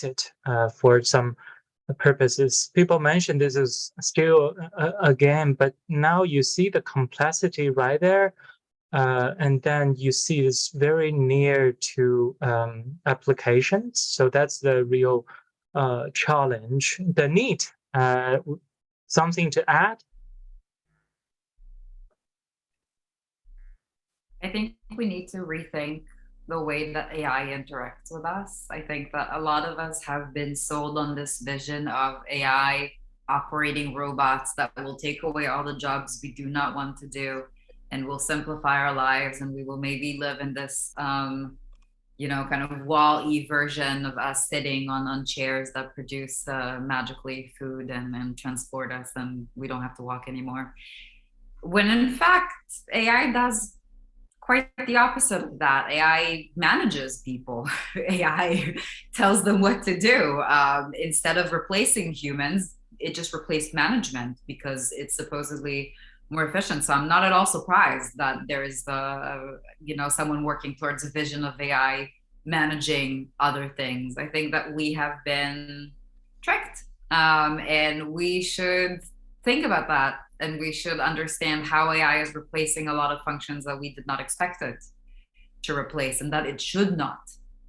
it for some purposes. People mention this is still a game, but now you see the complexity right there. And then you see it's very near to applications. So that's the real challenge. Danit, something to add? I think we need to rethink the way that AI interacts with us. I think that a lot of us have been sold on this vision of AI operating robots that will take away all the jobs we do not want to do and will simplify our lives, and we will maybe live in this kind of Wall-E version of us sitting on chairs that produce magically food and transport us, and we don't have to walk anymore. When in fact, AI does quite the opposite of that. AI manages people. AI tells them what to do. Instead of replacing humans, it just replaced management because it's supposedly more efficient. So I'm not at all surprised that there is someone working towards a vision of AI managing other things. I think that we have been tricked, and we should think about that. And we should understand how AI is replacing a lot of functions that we did not expect it to replace, and that it should not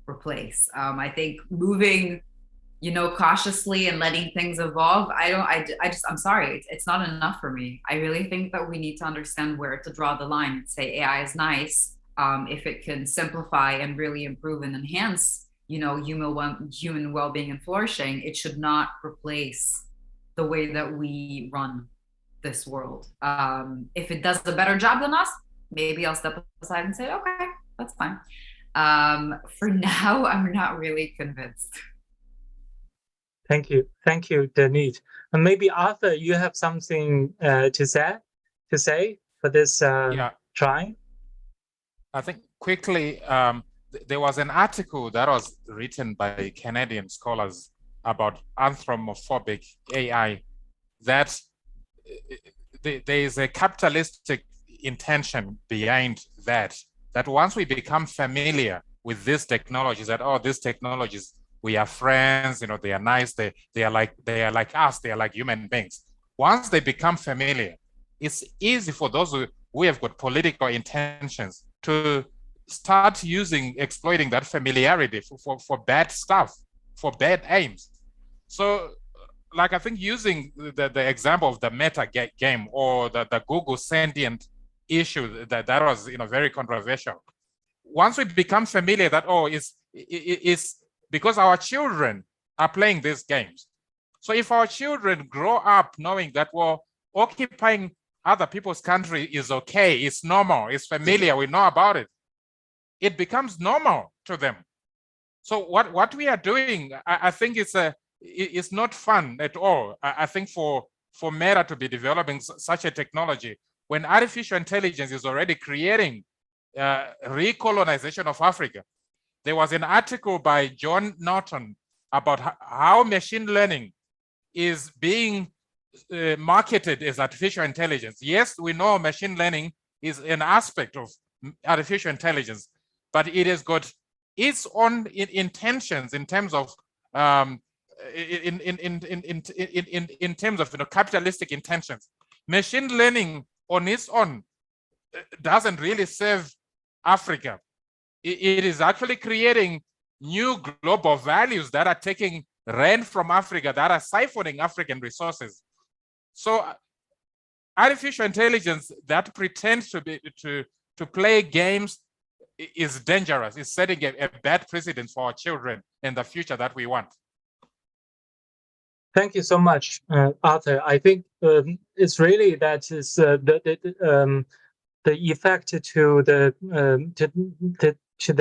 replace. I think moving, cautiously and letting things evolve, I'm sorry, it's not enough for me. I really think that we need to understand where to draw the line and say AI is nice if it can simplify and really improve and enhance, human well-being and flourishing. It should not replace the way that we run this world. If it does a better job than us, maybe I'll step aside and say, okay, that's fine. For now, I'm not really convinced. Thank you, Danit. And maybe Arthur, you have something to say for this trying? I think quickly, there was an article that was written by Canadian scholars about anthropomorphic AI that there is a capitalistic intention behind that once we become familiar with these technologies, that these technologies, we are friends, they are nice, they are like us, they are like human beings. Once they become familiar, it's easy for those who have got political intentions to start exploiting that familiarity for bad stuff, for bad aims. So like I think using the example of the meta game or the Google sentient issue that was very controversial. Once we become familiar that it's because our children are playing these games. So if our children grow up knowing that occupying other people's country is okay, it's normal, it's familiar, we know about it, it becomes normal to them. So what we are doing, I think it's not fun at all. I think for Meta to be developing such a technology when artificial intelligence is already creating recolonization of Africa. There was an article by John Norton about how machine learning is being marketed as artificial intelligence. Yes, we know machine learning is an aspect of artificial intelligence, but it has got its own intentions in terms of in terms of capitalistic intentions. Machine learning on its own doesn't really serve Africa. It is actually creating new global values that are taking rent from Africa, that are siphoning African resources. So artificial intelligence that pretends to play games is dangerous. It's setting a bad precedent for our children and the future that we want. Thank you so much, Arthur. I think it's really that is the effect to the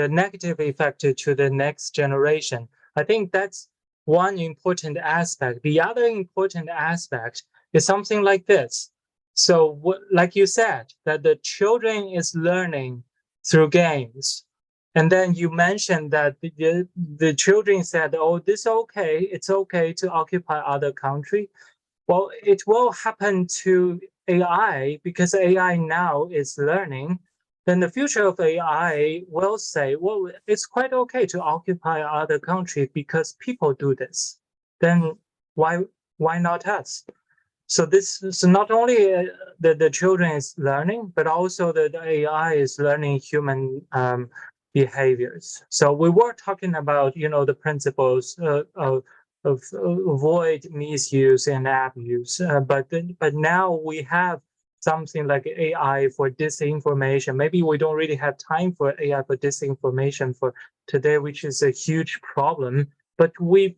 negative effect to the next generation. I think that's one important aspect. The other important aspect is something like this. So, like you said, that the children is learning through games. And then you mentioned that the children said, oh, this is okay. It's okay to occupy other country. Well, it will happen to AI because AI now is learning. Then the future of AI will say, well, it's quite okay to occupy other country because people do this. Then why not us? So not only the children is learning, but also the AI is learning human behaviors. So we were talking about, the principles of avoid misuse and abuse, but now we have something like AI for disinformation. Maybe we don't really have time for AI for disinformation for today, which is a huge problem. But we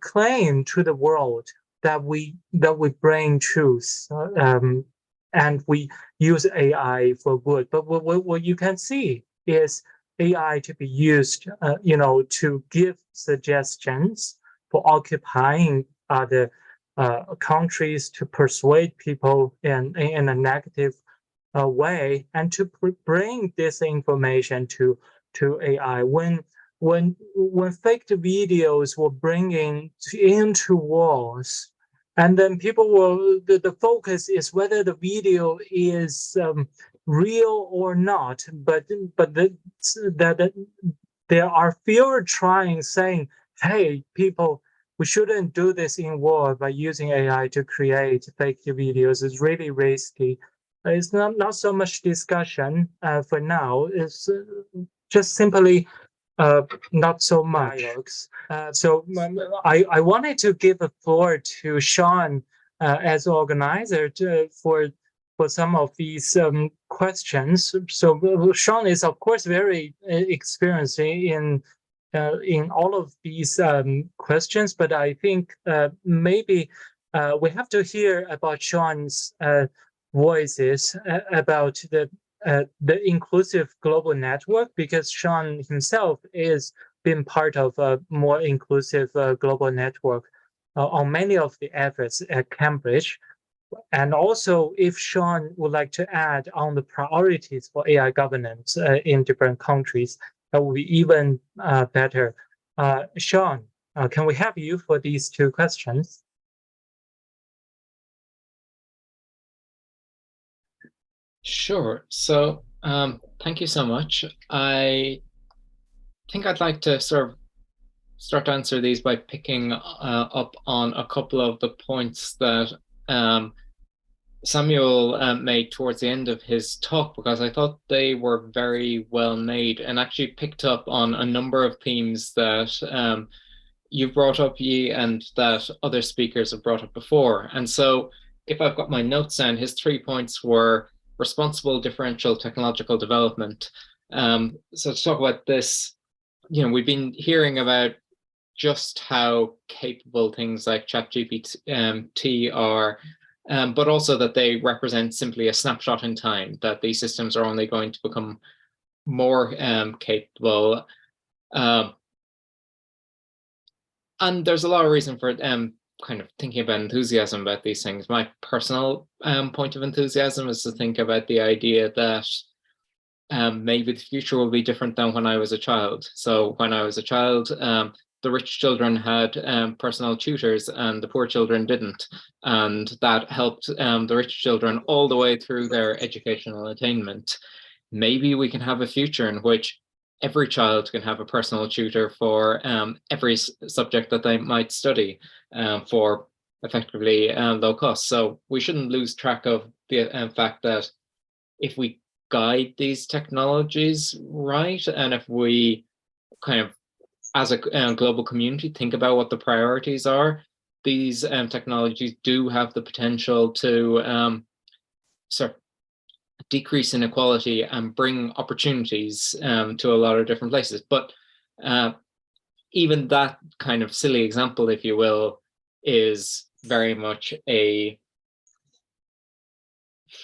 claim to the world that we bring truth, and we use AI for good. But what you can see is AI to be used, to give suggestions for occupying other countries, to persuade people in a negative way, and to bring disinformation to AI. When fake videos were bringing into wars, and then people will, the focus is whether the video is real or not, but there are fewer trying saying, hey, people, we shouldn't do this in war by using AI to create fake videos. It's really risky. It's not so much discussion for now. It's just simply not so much. So I wanted to give a floor to Seán as organizer for some of these questions. So Seán is of course very experienced in all of these questions, but I think maybe we have to hear about Seán's voices about the inclusive global network, because Seán himself is been part of a more inclusive global network on many of the efforts at Cambridge. And also, if Seán would like to add on the priorities for AI governance in different countries, that would be even better. Seán, can we have you for these two questions? Sure. So thank you so much. I think I'd like to sort of start to answer these by picking up on a couple of the points that Samuel made towards the end of his talk, because I thought they were very well made and actually picked up on a number of themes that you've brought up, Yi, and that other speakers have brought up before. And so if I've got my notes down, his 3 points were responsible differential technological development. So to talk about this, we've been hearing about just how capable things like ChatGPT are, but also that they represent simply a snapshot in time, that these systems are only going to become more capable. And there's a lot of reason for kind of thinking about enthusiasm about these things. My personal point of enthusiasm is to think about the idea that maybe the future will be different than when I was a child. So when I was a child, the rich children had personal tutors and the poor children didn't. And that helped the rich children all the way through their educational attainment. Maybe we can have a future in which every child can have a personal tutor for every subject that they might study for effectively low cost. So we shouldn't lose track of the fact that if we guide these technologies right, and if we kind of, as a global community, think about what the priorities are, these technologies do have the potential to sort of decrease inequality and bring opportunities to a lot of different places. But even that kind of silly example, if you will, is very much a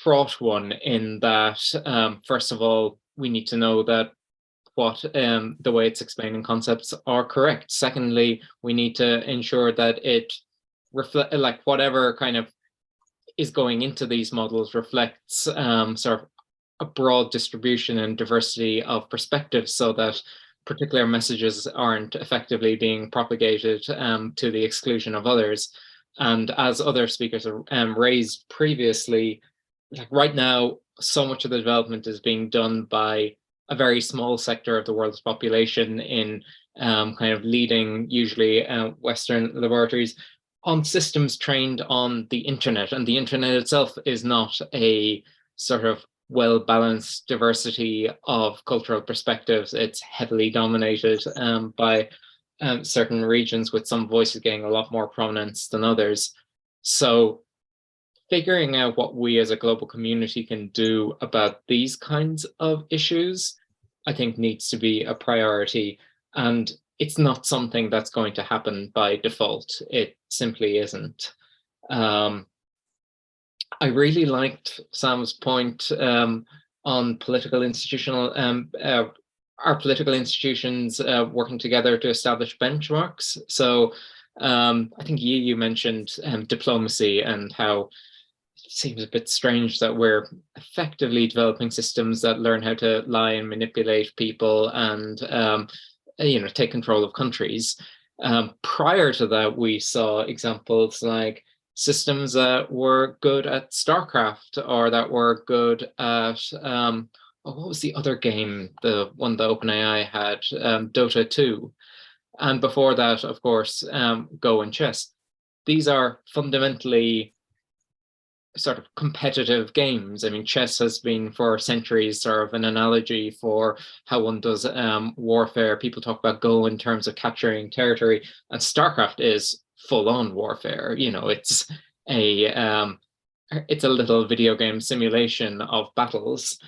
fraught one, in that first of all, we need to know that what the way it's explaining concepts are correct. Secondly, we need to ensure that it reflect, like, whatever kind of is going into these models reflects sort of a broad distribution and diversity of perspectives, so that particular messages aren't effectively being propagated to the exclusion of others. And as other speakers have raised previously, like right now, so much of the development is being done by a very small sector of the world's population in kind of leading, usually Western laboratories. on systems trained on the internet, and the internet itself is not a sort of well-balanced diversity of cultural perspectives. It's heavily dominated by certain regions, with some voices getting a lot more prominence than others. So figuring out what we as a global community can do about these kinds of issues, I think, needs to be a priority. And it's not something that's going to happen by default. It simply isn't. I really liked Sam's point on political institutional, our political institutions working together to establish benchmarks. So I think you mentioned diplomacy, and how it seems a bit strange that we're effectively developing systems that learn how to lie and manipulate people and take control of countries. Prior to that, we saw examples like systems that were good at StarCraft, or that were good at what was the other game, the one that OpenAI had, Dota 2. And before that, of course, Go and chess. These are fundamentally sort of competitive games. I mean, chess has been for centuries sort of an analogy for how one does warfare. People talk about Go in terms of capturing territory, and StarCraft is full-on warfare. It's a little video game simulation of battles.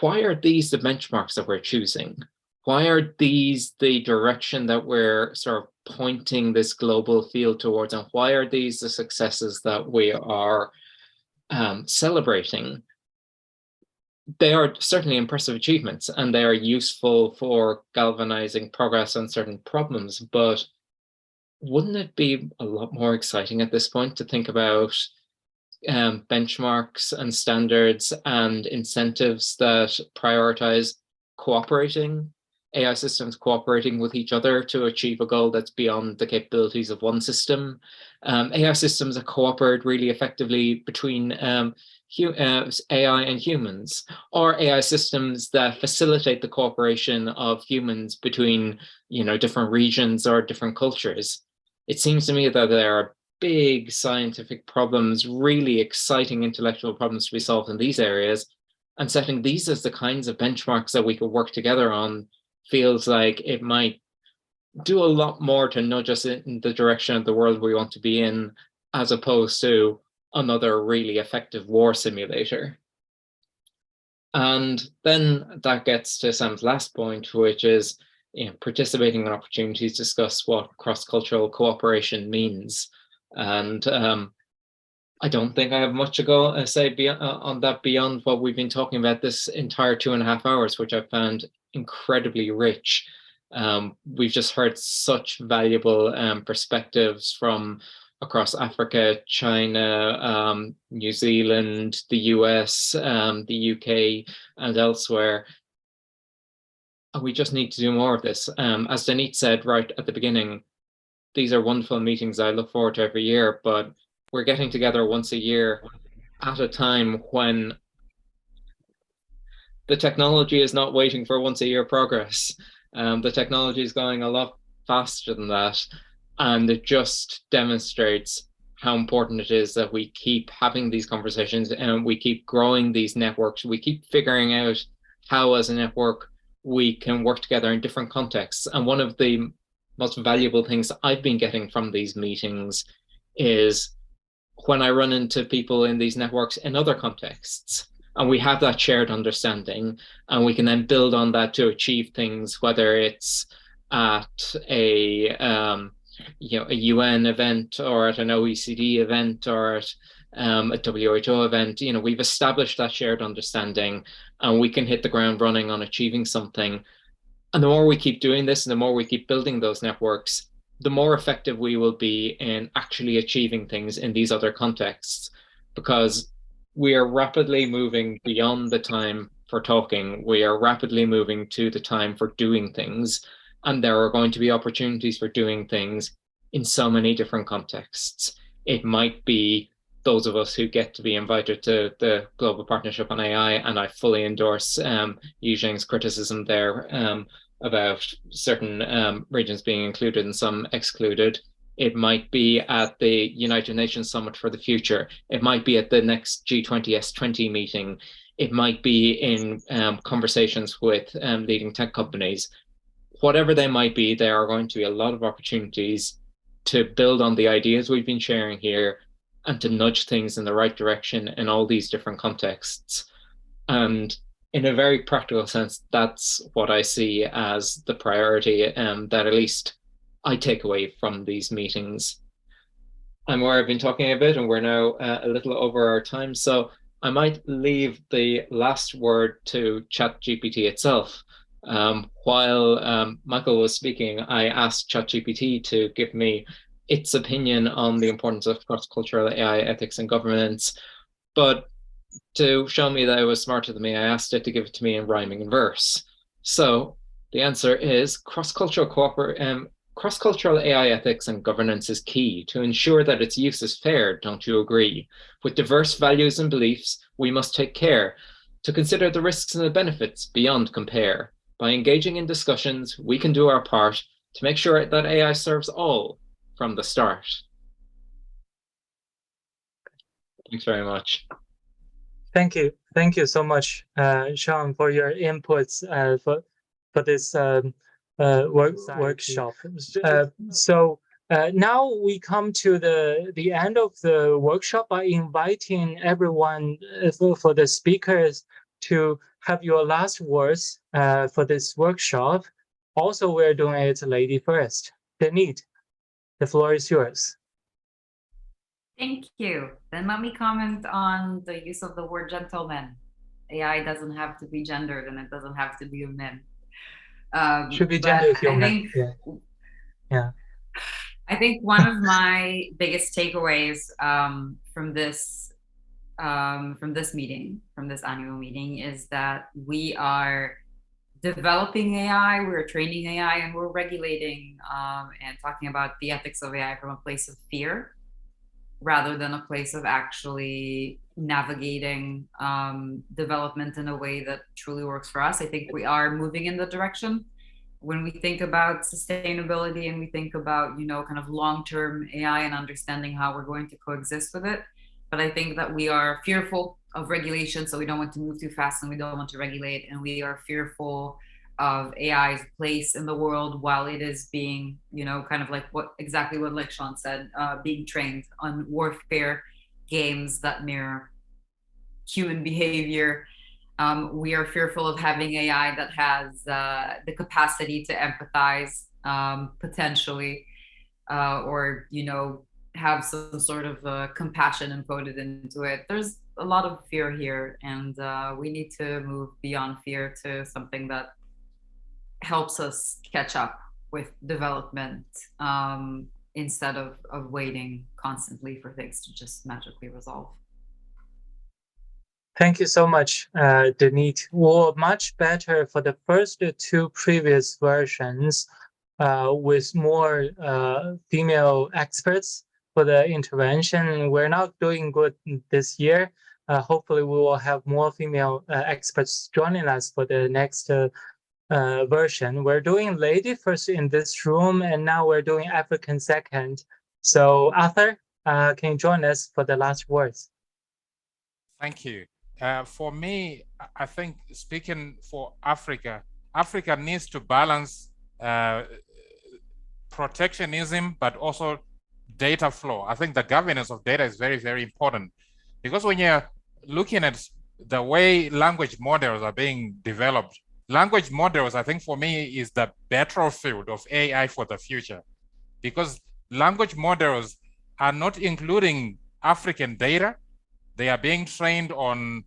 Why are these the benchmarks that we're choosing? Why are these the direction that we're sort of pointing this global field towards? And why are these the successes that we are celebrating? They are certainly impressive achievements, and they are useful for galvanizing progress on certain problems. But wouldn't it be a lot more exciting at this point to think about benchmarks and standards and incentives that prioritize cooperating, AI systems cooperating with each other to achieve a goal that's beyond the capabilities of one system? AI systems that cooperate really effectively between AI and humans, or AI systems that facilitate the cooperation of humans between different regions or different cultures. It seems to me that there are big scientific problems, really exciting intellectual problems to be solved in these areas, and setting these as the kinds of benchmarks that we could work together on feels like it might do a lot more to nudge us in the direction of the world we want to be in, as opposed to another really effective war simulator. And then that gets to Sam's last point, which is participating in opportunities to discuss what cross-cultural cooperation means. And I don't think I have much to say on that beyond what we've been talking about this entire 2.5 hours, which I found incredibly rich. We've just heard such valuable perspectives from across Africa, China, New Zealand, the US, the UK, and elsewhere. And we just need to do more of this. As Danit said right at the beginning, these are wonderful meetings I look forward to every year, but we're getting together once a year at a time when the technology is not waiting for once a year progress. The technology is going a lot faster than that. And it just demonstrates how important it is that we keep having these conversations and we keep growing these networks. We keep figuring out how, as a network, we can work together in different contexts. And one of the most valuable things I've been getting from these meetings is when I run into people in these networks in other contexts, and we have that shared understanding, and we can then build on that to achieve things, whether it's at a UN event, or at an OECD event, or at a WHO event. We've established that shared understanding, and we can hit the ground running on achieving something. And the more we keep doing this, and the more we keep building those networks, the more effective we will be in actually achieving things in these other contexts, because we are rapidly moving beyond the time for talking. We are rapidly moving to the time for doing things. And there are going to be opportunities for doing things in so many different contexts. It might be those of us who get to be invited to the Global Partnership on AI, and I fully endorse Eugenio's criticism there about certain regions being included and some excluded. It might be at the United Nations Summit for the Future. It might be at the next G20 S20 meeting. It might be in conversations with leading tech companies. Whatever they might be, there are going to be a lot of opportunities to build on the ideas we've been sharing here and to nudge things in the right direction in all these different contexts. And in a very practical sense, that's what I see as the priority that at least I take away from these meetings. I'm aware I've been talking a bit and we're now a little over our time, so I might leave the last word to ChatGPT itself. While Michael was speaking, I asked ChatGPT to give me its opinion on the importance of cross-cultural AI ethics and governance, but to show me that it was smarter than me, I asked it to give it to me in rhyming verse. So the answer is cross-cultural AI ethics and governance is key to ensure that its use is fair, don't you agree? With diverse values and beliefs, we must take care to consider the risks and the benefits beyond compare. By engaging in discussions, we can do our part to make sure that AI serves all from the start. Thanks very much. Thank you so much, Seán, for your inputs for this workshop. So now we come to the end of the workshop by inviting everyone for the speakers to have your last words for this workshop. Also, we're doing it lady first. Danit, the floor is yours. Thank you. Then let me comment on the use of the word gentleman. AI doesn't have to be gendered and it doesn't have to be a man. Should be gender human. Yeah. I think one of my biggest takeaways from this meeting, from this annual meeting, is that we are developing AI, we're training AI, and we're regulating and talking about the ethics of AI from a place of fear, rather than a place of actually navigating development in a way that truly works for us. I think we are moving in the direction. When we think about sustainability and we think about, kind of long-term AI and understanding how we're going to coexist with it. But I think that we are fearful of regulation, so we don't want to move too fast and we don't want to regulate. And we are fearful of AI's place in the world while it is being, kind of like exactly what Seán said, being trained on warfare games that mirror human behavior. We are fearful of having AI that has the capacity to empathize potentially, or, have some sort of compassion encoded into it. There's a lot of fear here, and we need to move beyond fear to something that helps us catch up with development instead of waiting constantly for things to just magically resolve. Thank you so much, Danit. Well, much better for the first two previous versions with more female experts for the intervention. We're not doing good this year. Hopefully, we will have more female experts joining us for the next version. We're doing lady first in this room, and now we're doing African second. So, Arthur, can you join us for the last words? Thank you. For me, I think speaking for Africa, Africa needs to balance protectionism, but also data flow. I think the governance of data is very, very important, because when you're looking at the way language models are being developed, language models, I think for me, is the battlefield of AI for the future, because language models are not including African data. They are being trained on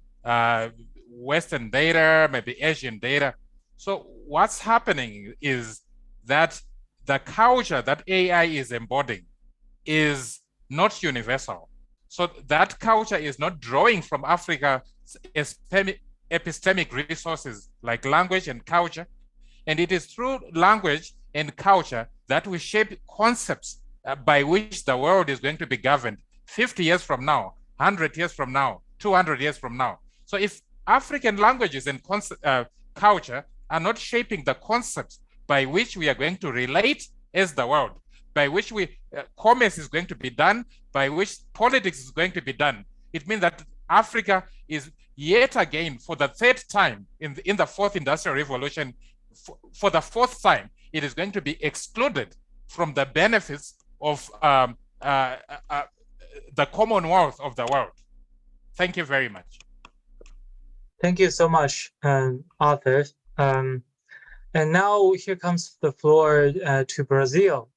Western data, maybe Asian data. So what's happening is that the culture that AI is embodying is not universal. So that culture is not drawing from Africa's epistemic resources like language and culture. And it is through language and culture that we shape concepts by which the world is going to be governed 50 years from now, 100 years from now, 200 years from now. So if African languages and culture are not shaping the concepts by which we are going to relate as the world, by which commerce is going to be done, by which politics is going to be done. It means that Africa is yet again, for the third time in the fourth industrial revolution, for the fourth time, it is going to be excluded from the benefits of the commonwealth of the world. Thank you very much. Thank you so much, Arthur. And now here comes the floor to Brazil.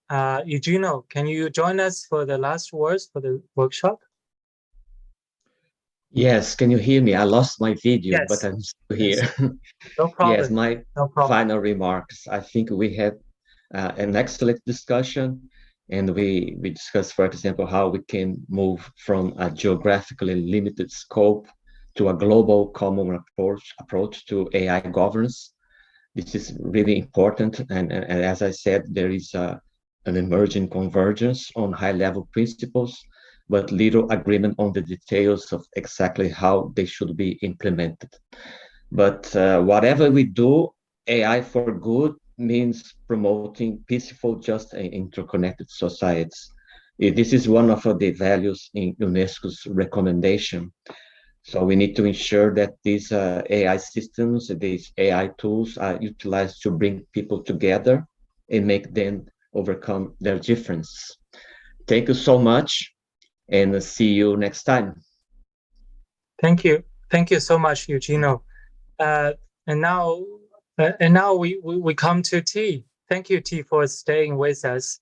Eugenio, can you join us for the last words for the workshop? Yes, can you hear me? I lost my video, Yes. but I'm still here. No problem. Yes, my final remarks. I think we had an excellent discussion, and we discussed, for example, how we can move from a geographically limited scope to a global common approach to AI governance. This is really important, and as I said, there is an emerging convergence on high-level principles, but little agreement on the details of exactly how they should be implemented. But whatever we do, AI for good means promoting peaceful, just, and interconnected societies. This is one of the values in UNESCO's recommendation. So we need to ensure that these AI systems, these AI tools are utilized to bring people together and make them overcome their difference. Thank you so much, and see you next time. Thank you. Thank you so much, Eugenio. And now we come to T. Thank you, T, for staying with us.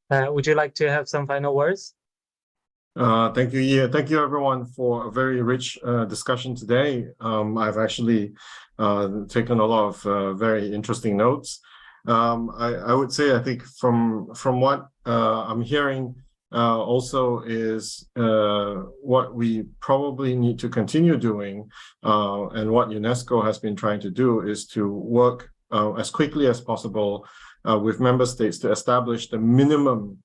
Would you like to have some final words? Thank you, Yi. Thank you, everyone, for a very rich discussion today. I've actually taken a lot of very interesting notes. I would say, I think from what I'm hearing also is what we probably need to continue doing, and what UNESCO has been trying to do is to work as quickly as possible with member states to establish the minimum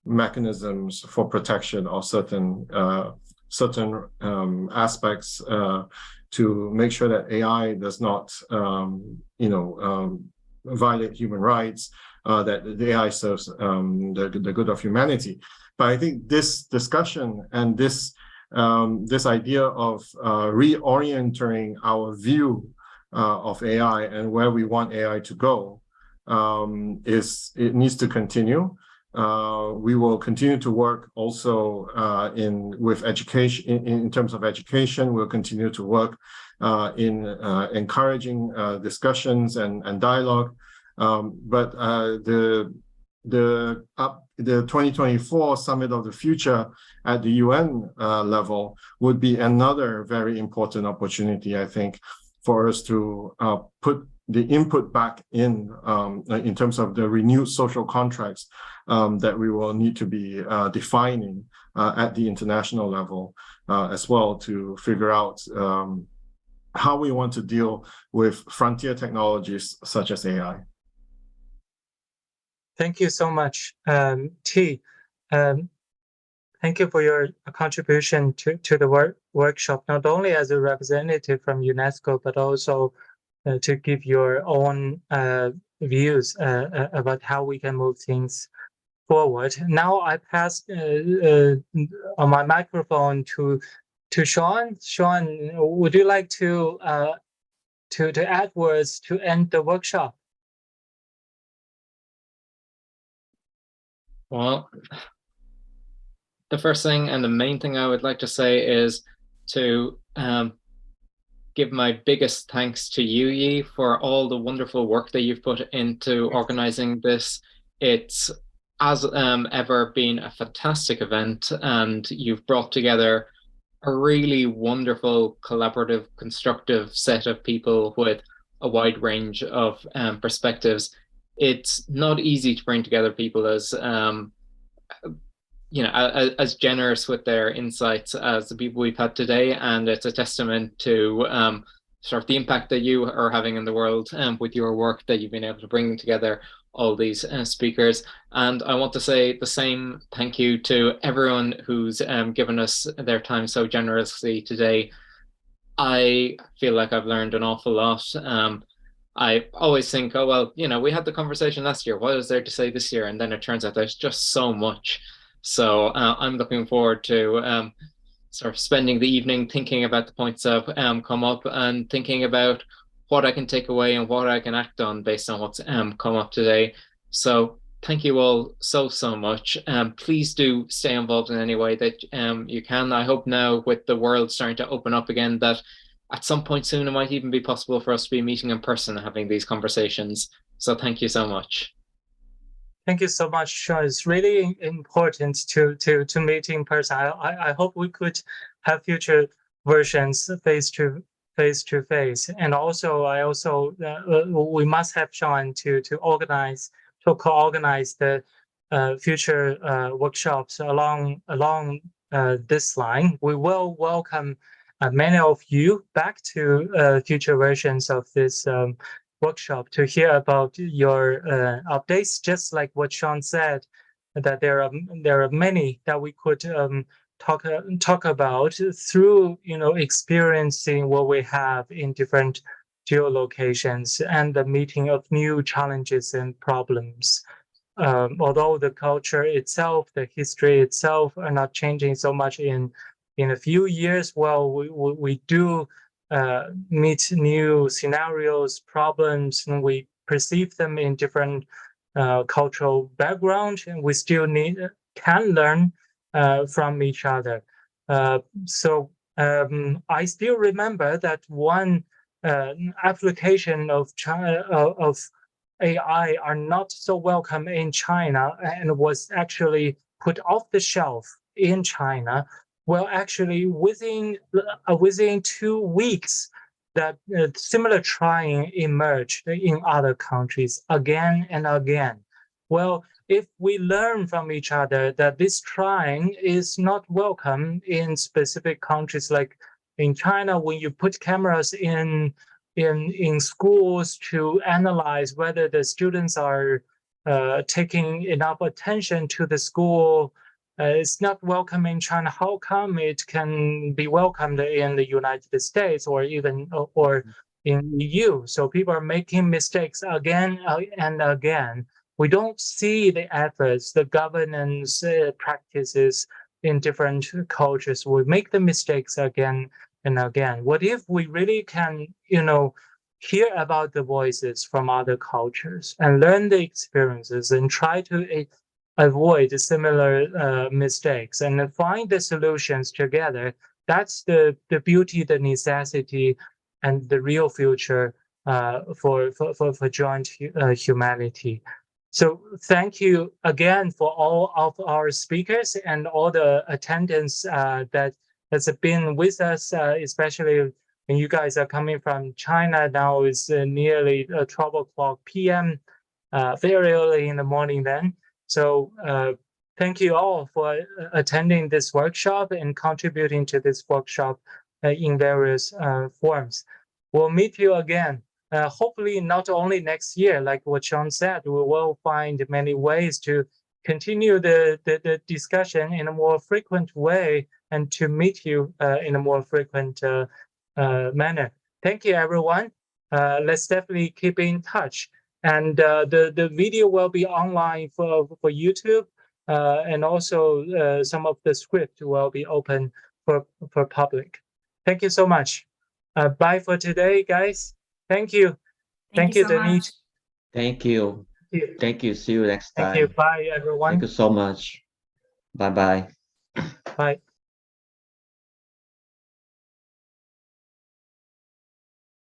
mechanisms for protection of certain aspects to make sure that AI does not, violate human rights, that the AI serves the good of humanity. But I think this discussion and this idea of reorienting our view of AI and where we want AI to go it needs to continue. We will continue to work also with education, in terms of education. We'll continue to work in encouraging discussions and dialogue. But the 2024 Summit of the Future at the UN level would be another very important opportunity, I think, for us to put the input back in terms of the renewed social contracts that we will need to be defining at the international level as well, to figure out how we want to deal with frontier technologies such as AI. Thank you so much, T. Thank you for your contribution to the workshop, not only as a representative from UNESCO, but also to give your own views about how we can move things forward. Now I pass on my microphone to Seán. Seán, would you like to add words to end the workshop? Well, the first thing and the main thing I would like to say is to give my biggest thanks to you, Yi, for all the wonderful work that you've put into organizing this. It's, as ever, been a fantastic event, and you've brought together a really wonderful, collaborative, constructive set of people with a wide range of perspectives. It's not easy to bring together people as as generous with their insights as the people we've had today, and it's a testament to sort of the impact that you are having in the world with your work, that you've been able to bring together all these speakers. And I want to say the same thank you to everyone who's given us their time so generously today. I feel like I've learned an awful lot. I always think, oh, well, you know, we had the conversation last year. What is there to say this year? And then it turns out there's just so much. So I'm looking forward to sort of spending the evening thinking about the points that have come up and thinking about what I can take away and what I can act on based on what's come up today. So thank you all so much. Please do stay involved in any way that you can. I hope now with the world starting to open up again that at some point soon, it might even be possible for us to be meeting in person and having these conversations. So thank you so much. Thank you so much, Seán. It's really important to meet in person. I hope we could have future versions face to face. And also, we must have Seán to co-organize the future workshops along this line. We will welcome many of you back to future versions of this workshop to hear about your updates. Just like what Seán said, that there are many that we could talk about through experiencing what we have in different geolocations and the meeting of new challenges and problems. Although the culture itself, the history itself are not changing so much in a few years, well, we do meet new scenarios, problems, and we perceive them in different cultural background, and we still can learn from each other. So I still remember that one application of AI are not so welcome in China and was actually put off the shelf in China. Well, actually, within 2 weeks, that similar trying emerged in other countries again and again. Well, if we learn from each other that this trying is not welcome in specific countries, like in China, when you put cameras in schools to analyze whether the students are taking enough attention to the school, it's not welcome in China. How come it can be welcomed in the United States or even in EU? So people are making mistakes again and again. We don't see the efforts, the governance practices in different cultures. We make the mistakes again and again. What if we really can, hear about the voices from other cultures and learn the experiences and try to avoid similar mistakes and find the solutions together? That's the beauty, the necessity, and the real future for joint humanity. So thank you again for all of our speakers and all the attendants that has been with us, especially when you guys are coming from China. Now it's nearly 12 p.m., very early in the morning then. So thank you all for attending this workshop and contributing to this workshop in various forms. We'll meet you again. Hopefully not only next year, like what Seán said, we will find many ways to continue the discussion in a more frequent way and to meet you in a more frequent manner. Thank you, everyone. Let's definitely keep in touch. And the video will be online for YouTube, and also some of the script will be open for public. Thank you so much. Bye for today, guys. Thank you. Thank you, Danit. Thank you. Thank you. See you next time. Thank you. Bye, everyone. Thank you so much. Bye-bye. Bye.